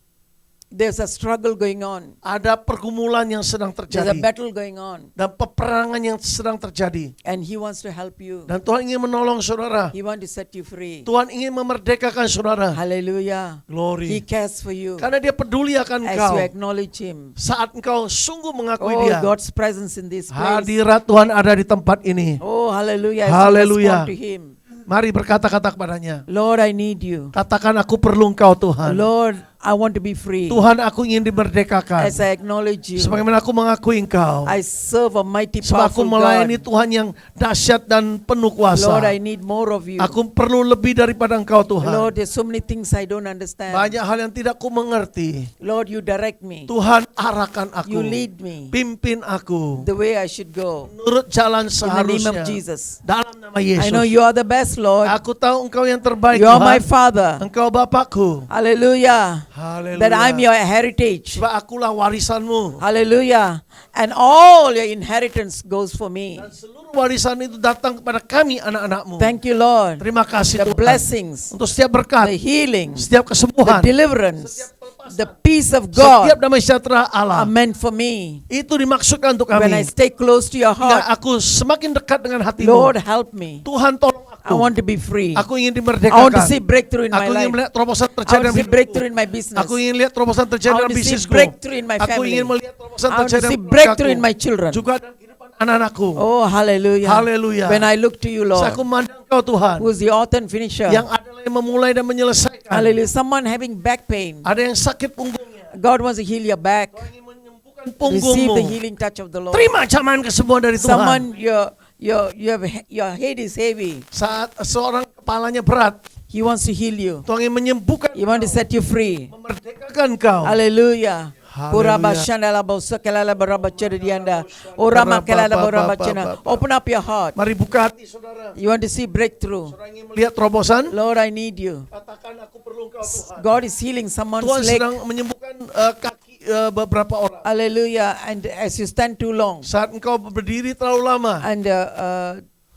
There's a struggle going on. Ada pergumulan yang sedang There's terjadi a battle going on. dan peperangan yang sedang terjadi. And he wants to help you. Dan Tuhan ingin menolong saudara. He wants to set you free. Tuhan ingin memerdekakan saudara. Hallelujah. He Glory. cares for you Karena Dia peduli akan as engkau. you acknowledge him. Saat engkau sungguh mengakui Oh, Dia. God's presence in this place. Hadirat Tuhan ada di tempat ini. Oh, hallelujah. As you Hallelujah. respond to him. Mari berkata-kata kepadanya. Lord, I need you. Katakan, aku perlu Engkau Tuhan. Lord, I want to be free. Tuhan, aku ingin dimerdekakan. As I acknowledge you, Sebagaimana aku mengakui Engkau. I serve a mighty, Sebab aku powerful melayani God. Tuhan yang dahsyat dan penuh kuasa. Lord, I need more of you. Aku perlu lebih daripada Engkau Tuhan. Lord, there's so many things I don't understand. Banyak hal yang tidak ku mengerti. Lord, you direct me. Tuhan, arahkan You aku. lead me Pimpin aku. the way I should go. Menurut jalan In the name of seharusnya. Jesus. Dalam nama I know Yesus. you are the best, Lord. Aku tahu Engkau yang terbaik, You are my Tuhan. Father. Engkau Bapakku. Hallelujah. Haleluya. That I'm your heritage. Sebab akulah warisanmu. Hallelujah. And all your inheritance goes for me. Dan seluruh warisan itu datang kepada kami, anak-anakmu. Thank you, Lord. Terima kasih The Tuhan. blessings, Untuk setiap the berkat, healing, setiap the kesembuhan, deliverance, the peace of setiap God damai sejahtera are Allah. meant for me. Itu dimaksudkan untuk When I kami. stay close to your Hingga heart, aku semakin dekat dengan hatimu. Lord, help me. Tuhan, tolong I aku. want to be free. Aku ingin I want to see dimerdekakan. breakthrough in my Aku ingin life. melihat terobosan I terjadi want to dalam see hidupku. breakthrough in my business. Aku ingin lihat terobosan terjadi I want dalam to see bisnisku. breakthrough in my Aku family. ingin melihat terobosan I want terjadi to see dalam breakthrough in keluargaku. my children. Juga dalam kehidupan anak-anakku. Oh, hallelujah. Hallelujah. When I look to you, Saat Lord, aku memandang Kau Tuhan, who is the author and finisher. yang adalah yang memulai dan menyelesaikan. Hallelujah. Someone having back pain. Ada yang sakit punggungnya. God wants to heal your back. Kau ingin menyembuhkan Receive the punggungmu. healing touch of the Lord. Terima jamahan kesembuhan dari Tuhan. Someone, your head is heavy. Saat seorang kepalanya berat, He wants to heal you. Tuhan ingin menyembuhkan, He wants to set you free. memerdekakan kau. Hallelujah. Hallelujah. Uraba shandala bosa kelala baraba chedianda. Urama kelala baraba chena. Open up your heart. Mari buka hati saudara. You want to see breakthrough. Saudara ingin melihat terobosan? Lord, I need you. Katakan, aku perlu Engkau Tuhan. God is healing Tuhan someone's leg. sedang menyembuhkan kaki beberapa orang. Hallelujah. And as you stand too long, Saat engkau berdiri terlalu lama, and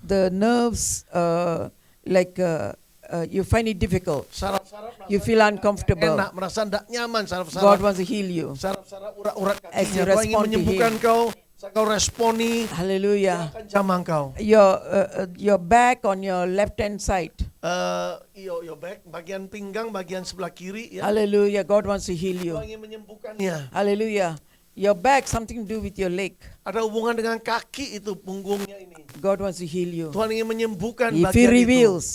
the nerves, you find it difficult. saraf-saraf You feel uncomfortable. enak, merasa tidak nyaman God saraf-saraf. wants to heal you. Saraf-saraf urat-urat As you kakinya. Tuhan ingin respond to menyembuhkan kau. Saat kau responi, Hallelujah. akan jamah kau. Your back on your left hand side. Your back, bagian pinggang, bagian sebelah kiri. Ya. Hallelujah. God wants to heal you. Tuhan ingin menyembuhkannya. Hallelujah. Your back, something to do with your leg. Ada hubungan dengan kaki itu, punggungnya ini. God wants to heal you. Tuhan ingin menyembuhkan If He bagian itu. reveals,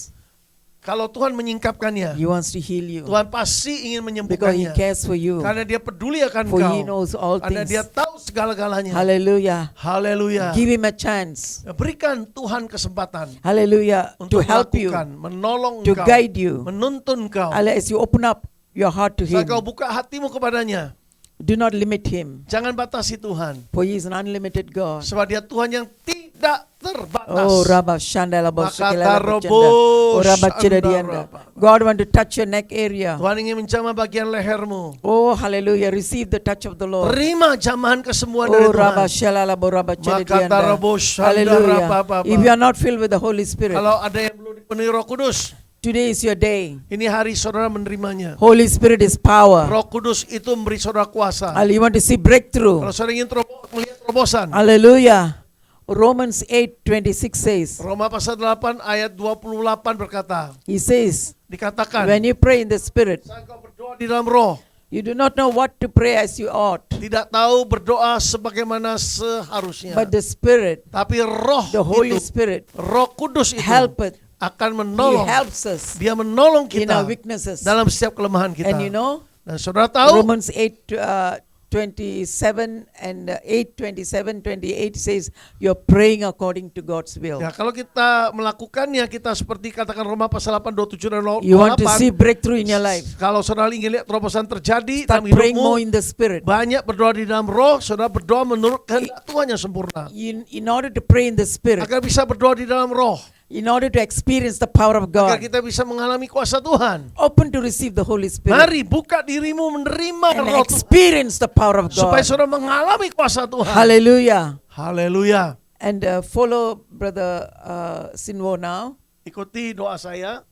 Kalau Tuhan menyingkapkannya, He wants to heal you. Tuhan pasti ingin Because He menyembuhkannya. cares for you. Karena Dia peduli akan For kau. He knows all Karena Dia things. tahu segala-galanya. Hallelujah. Haleluya. Give Him a chance. Berikan Tuhan kesempatan Hallelujah. To untuk help you. melakukan, menolong To engkau, guide you. menuntun kau. As you open up your heart to Saat Him, kau buka hatimu kepadanya, do not limit Him. jangan batasi Tuhan. For He is an unlimited God. Sebab Dia Tuhan yang tidak terbatas. Oh, Rabba Shandala Maka Boshikela tarobo Oh, Rabba Chedadianda. shandaraba. God want to touch your neck area. Tuhan ingin menjamah bagian lehermu. Oh, hallelujah. Receive the touch of the Lord. Terima jamahan kesembuhan dari Oh, Rabba Tuhan. Shalala Borabba Maka Chedadianda. tarobo Hallelujah. shandaraba. If you are not filled with the Holy Spirit, Kalau ada yang belum dipenuhi Roh Kudus, today is your day. ini hari saudara menerimanya. Holy Spirit is power. Roh Kudus itu memberi saudara kuasa. You want to see breakthrough. Kalau saudara ingin melihat terobosan, Hallelujah. Romans 8:26 says, Roma pasal 8 ayat 28 berkata, He says, dikatakan, when you pray in the Spirit, saat kau berdoa di dalam roh, you do not know what to pray as you ought. tidak tahu berdoa sebagaimana seharusnya. But the Spirit, Tapi roh the Holy itu, Spirit, Roh Kudus itu helpeth. akan He menolong. helps us Dia menolong in kita our weaknesses. dalam setiap kelemahan kita. And you know, Dan saudara tahu, Romans 8:27 and 8:27-28 says, you're praying according to God's will. ya kalau kita melakukannya, kita seperti katakan Roma pasal 8, 27 dan 28. You want to see breakthrough in your life. Kalau saudara ingin lihat terobosan terjadi Start dalam praying more hidupmu, in the Spirit. banyak berdoa di dalam roh, saudara berdoa menurut kehendak Tuhan yang sempurna. In order to pray in the Spirit, Agar bisa berdoa di dalam roh, in order to experience the power of agar God, kita bisa mengalami kuasa Tuhan. open to receive the Holy Spirit Mari buka dirimu menerima and roh Tuhan, experience the power of supaya God. saudara mengalami kuasa Tuhan. Hallelujah. Haleluya. And follow Brother Sinwo now. Ikuti doa saya.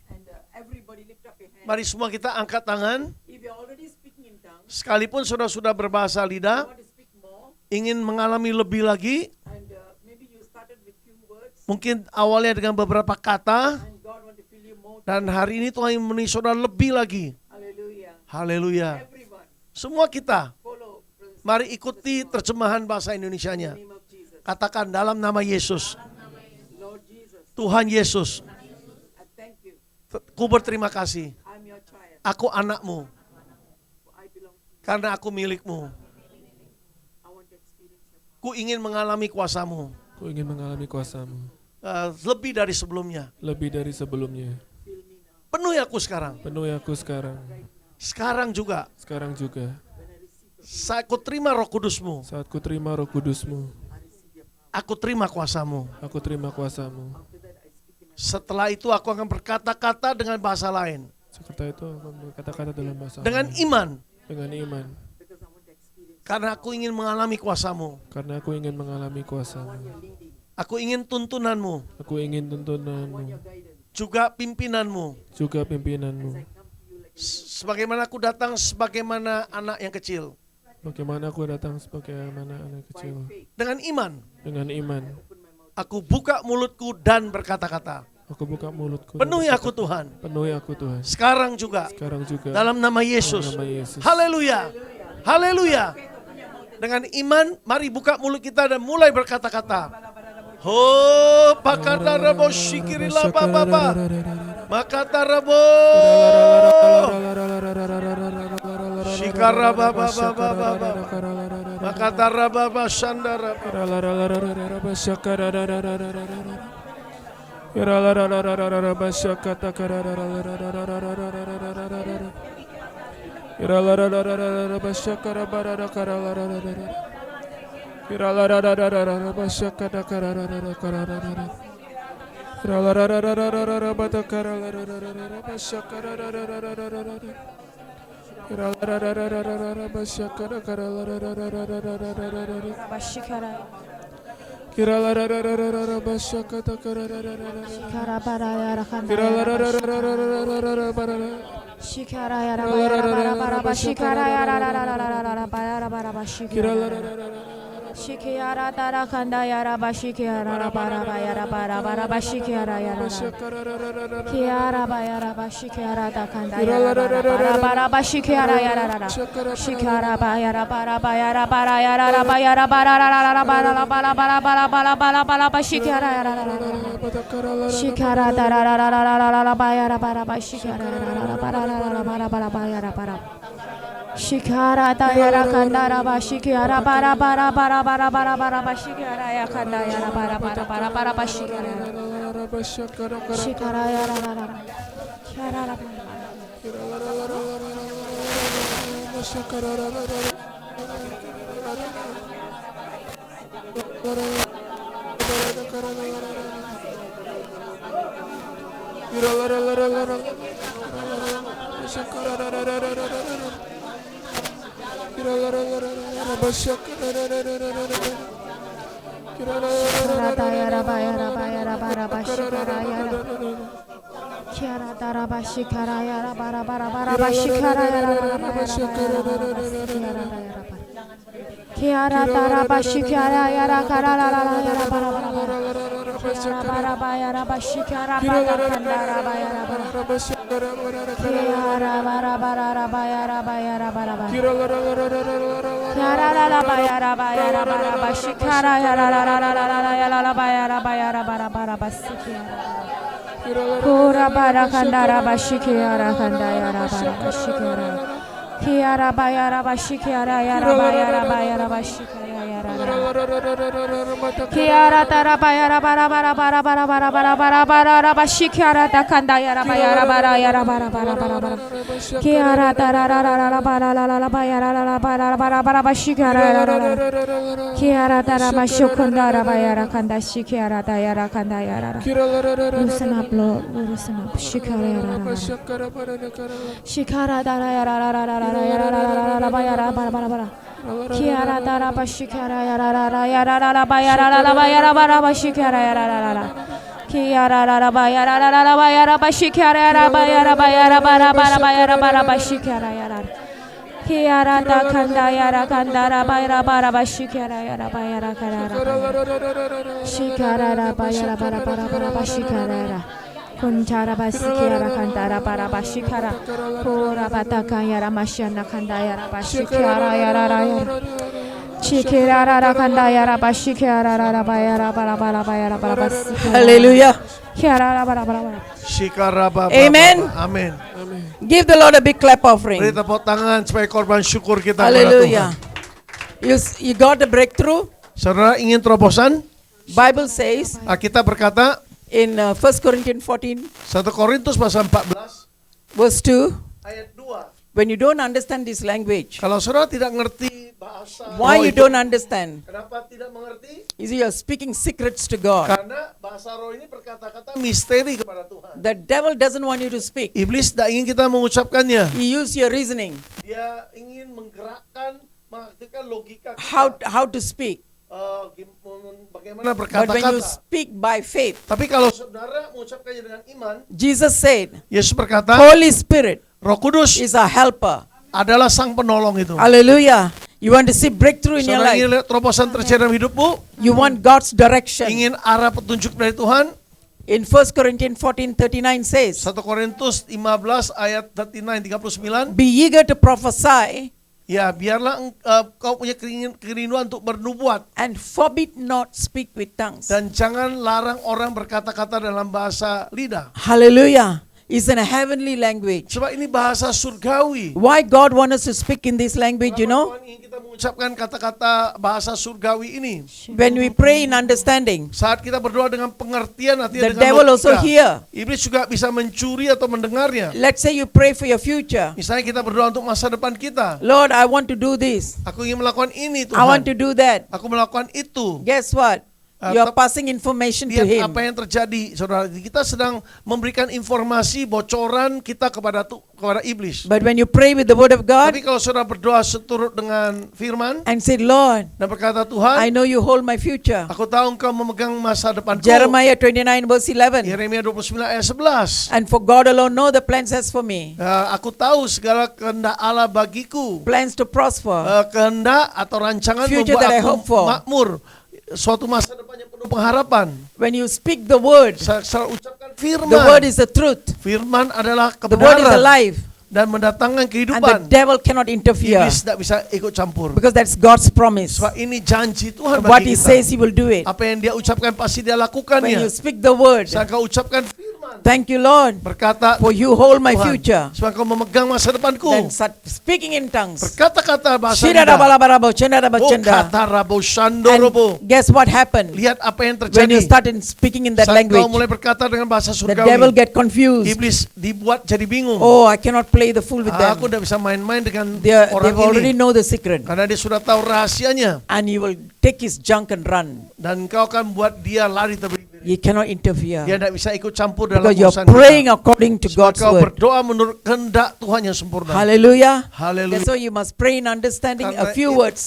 And everybody lift up your hand. Mari semua kita angkat tangan. If you're already speaking in tongues, Sekalipun saudara sudah berbahasa lidah, you want to speak more, ingin mengalami lebih lagi, and maybe you started with few words, mungkin awalnya dengan beberapa kata, and God want to fill you more. dan hari ini Tuhan ingin memenuhi saudara lebih lagi. Hallelujah. Haleluya. Everyone, Semua kita, follow Brother Sinwo mari ikuti terjemahan bahasa Indonesianya. in the name of Jesus. Katakan dalam nama Yesus, Lord Jesus, Tuhan Yesus, Ku berterima kasih. Aku anakmu. Karena aku milikmu. Ku ingin mengalami kuasamu. Ku ingin mengalami kuasamu. Lebih dari sebelumnya. Lebih dari sebelumnya. Penuhi aku sekarang. Penuhi aku sekarang. Sekarang juga. Sekarang juga. Saat ku terima Roh Kudusmu. Saat ku terima Roh Kudusmu. Aku terima kuasamu. Aku terima kuasamu. Setelah itu aku akan berkata-kata dengan bahasa lain. Setelah itu aku berkata-kata dalam bahasa Dengan lain. iman. Dengan iman. Karena aku ingin mengalami kuasamu. Karena aku ingin mengalami kuasamu. Aku ingin tuntunanmu. Aku ingin tuntunanmu. Juga pimpinanmu. Juga pimpinanmu. Sebagaimana aku datang sebagaimana anak yang kecil. Bagaimana aku datang sebagaimana anak kecil. Dengan iman. Dengan iman. Aku buka mulutku dan berkata-kata. Aku buka mulutku. Penuhi aku Tuhan. Penuhi aku Tuhan. Sekarang juga. Sekarang juga. Dalam nama Yesus. Dalam nama Yesus. Haleluya. Haleluya. Dengan iman, mari buka mulut kita dan mulai berkata-kata. Ho, pakatarabo shikirila baba. Makatarabo. Shikaraba baba baba. Makataraba shandara. Shikiara tara kanda yara bashikiara bara bayara bara bara bashikiara yara kiara bayara bashikiara ta kanda yara bara bara bashikiara yara shikara bayara bara bayara bara yara bayara bara bara bara bara bara bara bara bara bara bashikiara yara shikara tara bayara bara bashikiara yara bara bara bara bayara bara Shikara tayara kandara bashikiara bara bara bara bara bara bara bashikiara ya kandara bara bara bara bara bashikiara shikara yara yara yara Kiara bayara bayara bara bashikara yara Kiara tara bashikara yara bara bara bara bashikara yara Kiara tara bashikara yara kara la la yara bara bara Kiara bara bayara bashikara bara kandara bayara bara Kiara bara bara bayara bayara bara bara Kiara la la bayara bayara bara bashikara yara la la la la yara la bayara bayara bara bara basikiara Kura bara kandara bashikiara kandara bara bashikara Kiara bayara bashikiara yara bayara bayara bashikara yara Kiara tara bayara bara bara bara bara bara bara bara bara bashikara ta kandara bayara bara yara bara bara bara bara Kiara tara la la la bara la la bayara la bara bara bara bashikara yara Kiara tara bashukundara bayara kandashikara ta yara kandara Loosen up, Lord. Loosen up. Shikara yara Shikara tara yara bayara bara bara bara Kiara tara bashikara yara bayara bara bashikara yara Kiara bayara bashikara yara bayara bara bara bayara bashikara yara Kiara ta kanda yara kandara bayara bara bashikara yara bayara karara Shikara bayara bara bara bashikara yara Kunchara basikiara kantara para bashikara Kura bataka yara mashana kanda yara bashikara yara Chikira kanda yara bashikara bayara bara bara bayara bara basikara Hallelujah. Shikaraba. Amen. Amin. Give the Lord a big clap offering. Beri tepuk tangan sebagai korban syukur kita kepada Hallelujah. Tuhan. You got the breakthrough? Saudara ingin terobosan? Bible says Alkitab berkata in 1 Corinthians 14 1 Korintus pasal 14 verse 2, ayat 2. when you don't understand this language, Kalau saudara tidak ngerti bahasa why roh you itu, don't understand? kenapa tidak mengerti? You see, you're speaking secrets to God. Karena bahasa roh ini berkata-kata misteri kepada Tuhan. The devil doesn't want you to speak. Iblis tidak ingin kita mengucapkannya. He uses your reasoning, Dia ingin menggerakkan, mengaktifkan logika kita. how to speak. Bagaimana But when you berkata-kata. speak by faith, Tapi kalau saudara mengucapkannya dengan iman, Jesus said, Yesus berkata, Holy Spirit Roh Kudus is a helper. adalah sang penolong itu. Hallelujah. You want to see breakthrough in your Saudara ingin life? lihat terobosan terjadi dalam hidupmu? You want God's direction. Ingin arah petunjuk dari Tuhan? In 1 Corinthians 14:39 says, 1 Korintus 15 ayat 39. be eager to prophesy Ya, biarlah kau punya kerinduan untuk bernubuat. and forbid not speak with tongues. Dan jangan larang orang berkata-kata dalam bahasa lidah. Hallelujah. It's in a heavenly language. Sebab ini bahasa surgawi. Why God wants us to speak in this language, you know? Tuhan ingin kita mengucapkan kata-kata bahasa surgawi ini. When we pray in understanding, Saat kita berdoa dengan pengertian, artinya the dengan devil also logika. hear. Iblis juga bisa mencuri atau mendengarnya. Let's say you pray for your future. Misalnya kita berdoa untuk masa depan kita. Lord, I want to do this. Aku ingin melakukan ini I want to Tuhan. do that. Aku melakukan itu. Guess what? You are passing information to Lihat him. apa yang terjadi, saudara. Kita sedang memberikan informasi bocoran kita kepada iblis. But when you pray with the word of God Tapi kalau saudara berdoa seturut dengan firman and say, Lord, dan berkata, I Tuhan, know you hold my future. aku tahu engkau memegang masa depanku. Jeremiah 29 verse 11. Yeremia 29 ayat 11. And for God alone know the plans has for me. Aku tahu segala kehendak Allah bagiku. Plans to prosper. Kehendak atau rancangan Future that I membuat hope aku for. makmur. Suatu masa depan yang penuh pengharapan. When you speak the word, Saya ucapkan firman. the word is the truth. Firman adalah The word is kebenaran alive. dan mendatangkan And the kehidupan. devil cannot interfere. Iblis tidak bisa ikut campur. Because that's God's promise. Sebab ini janji Tuhan What bagi he kita. says he will do it. Apa yang dia ucapkan pasti dia When lakukannya. you speak the word, Saat kau ucapkan firman, thank you Lord, berkata, for you hold my Tuhan, future. sebab kau memegang masa depanku. Then start speaking in tongues. Berkata-kata bahasa lidah. Shidarabalabarabu, chendarabalchenda. Kata rabo shandorobo. And guess what happened? Lihat apa yang When terjadi. you start in speaking in that Saat kau language, mulai berkata dengan bahasa the devil surgawi, get confused. iblis dibuat jadi bingung. Oh, I cannot play the fool with them. Aku tidak bisa main-main dengan They've orang already ini. know the secret. Karena dia sudah tahu rahasianya. And he will take his junk and run. Dan kau akan buat dia lari terbiri-biri. You cannot interfere. Dia tidak bisa ikut campur dalam Because you're urusan praying kita. according to Sebab God's kau word. berdoa menurut kehendak Tuhan yang sempurna. Hallelujah. Haleluya. That's why you must pray in understanding Karena a few itu words.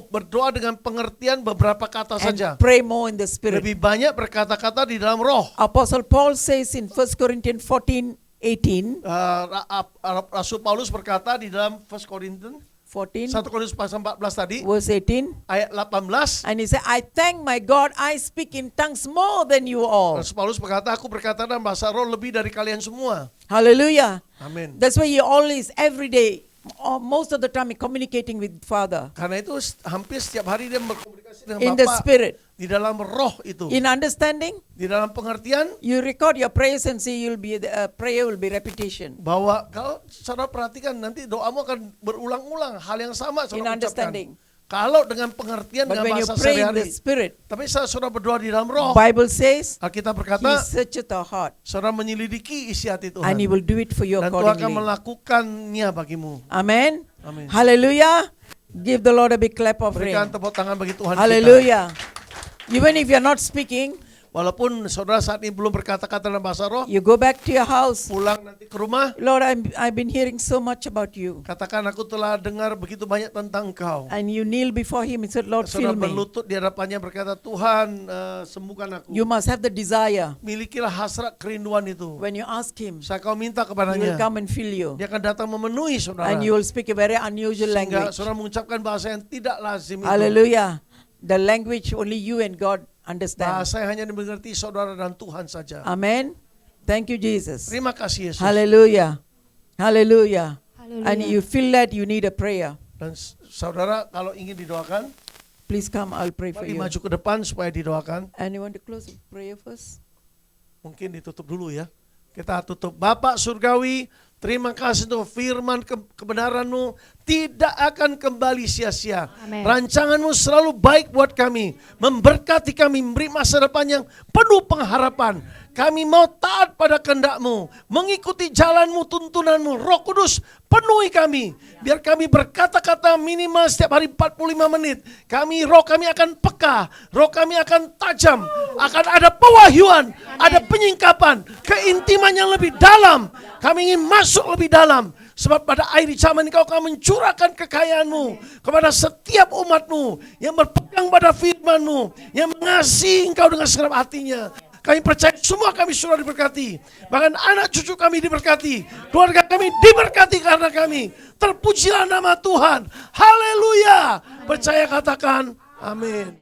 berdoa dengan pengertian beberapa kata saja. And pray more in the spirit. Lebih banyak berkata-kata di dalam roh. Apostle Paul says in 1 Corinthians 14:18, Rasul Paulus berkata di dalam 1 Korintus 1 Korintus pasal 14 tadi verse 18, ayat 18. and he said, I thank my God I speak in tongues more than you all. Rasul Paulus berkata, aku berkata dalam bahasa roh lebih dari kalian semua. Hallelujah. Amin. That's why he always, every day, most of the time, communicating with Father Karena itu hampir setiap hari dia berkomunikasi dengan in the Bapa spirit. di dalam roh itu. In understanding, Di dalam pengertian you record your prayers and see prayer will be repetition. bahwa kalau saudara perhatikan nanti doamu akan berulang-ulang hal yang sama In saudara ucapkan. understanding. Kalau dengan pengertian But dengan when you bahasa pray in the sehari-hari. spirit, Tapi saat saudara berdoa di dalam roh, Bible says, Alkitab He berkata, searcheth our heart saudara menyelidiki isi hati Tuhan. and He will do it for you Dan Tuhan akan accordingly. melakukannya bagimu. Amen. Amin. Hallelujah. Give the Lord a big clap offering. Berikan tepuk tangan bagi Tuhan kita. Hallelujah. Even if you're not speaking, Walaupun saudara saat ini belum berkata-kata dalam bahasa roh, you go back to your house. pulang nanti ke rumah, Lord, I've been hearing so much about you. katakan aku telah dengar begitu banyak tentang engkau. And you kneel before Him and said, Lord, Saudara fill me. berlutut di hadapannya berkata, Tuhan sembuhkan aku. You must have the desire. Milikilah hasrat kerinduan itu. When you ask Him, Saya kau minta He will kepadanya. come and fill you. Dia akan datang memenuhi saudara. And you will speak a very unusual Sehingga language. saudara mengucapkan bahasa yang tidak lazim itu. Hallelujah. The language only you and God understand. Bahasa yang hanya dimengerti saudara dan Tuhan saja. Amen. Thank you, Jesus. Terima kasih Yesus. Hallelujah. Hallelujah. And Hallelujah. you feel that you need a prayer. Dan saudara kalau ingin didoakan, Please come, I'll pray for mari you. maju ke depan supaya didoakan. And you want to close with prayer first? Mungkin ditutup dulu ya. Kita tutup. Bapak Surgawi, terima kasih untuk firman kebenaran-Mu tidak akan kembali sia-sia. Amin. Rancangan-Mu selalu baik buat kami. Memberkati kami, memberi masa depan yang penuh pengharapan. Kami mau taat pada kehendak-Mu, mengikuti jalan-Mu, tuntunan-Mu. Roh Kudus, penuhi kami. Biar kami berkata-kata minimal setiap hari 45 menit. Roh kami akan peka, roh kami akan tajam. Akan ada pewahyuan, ada penyingkapan, keintiman yang lebih dalam. Kami ingin masuk lebih dalam. Sebab pada akhir zaman Engkau akan mencurahkan kekayaan-Mu kepada setiap umat-Mu yang berpegang pada firman-Mu, yang mengasihi Engkau dengan segenap hatinya. Kami percaya semua kami sudah diberkati. Bahkan anak cucu kami diberkati. Keluarga kami diberkati karena kami. Terpujilah nama Tuhan. Haleluya. Percaya katakan amin.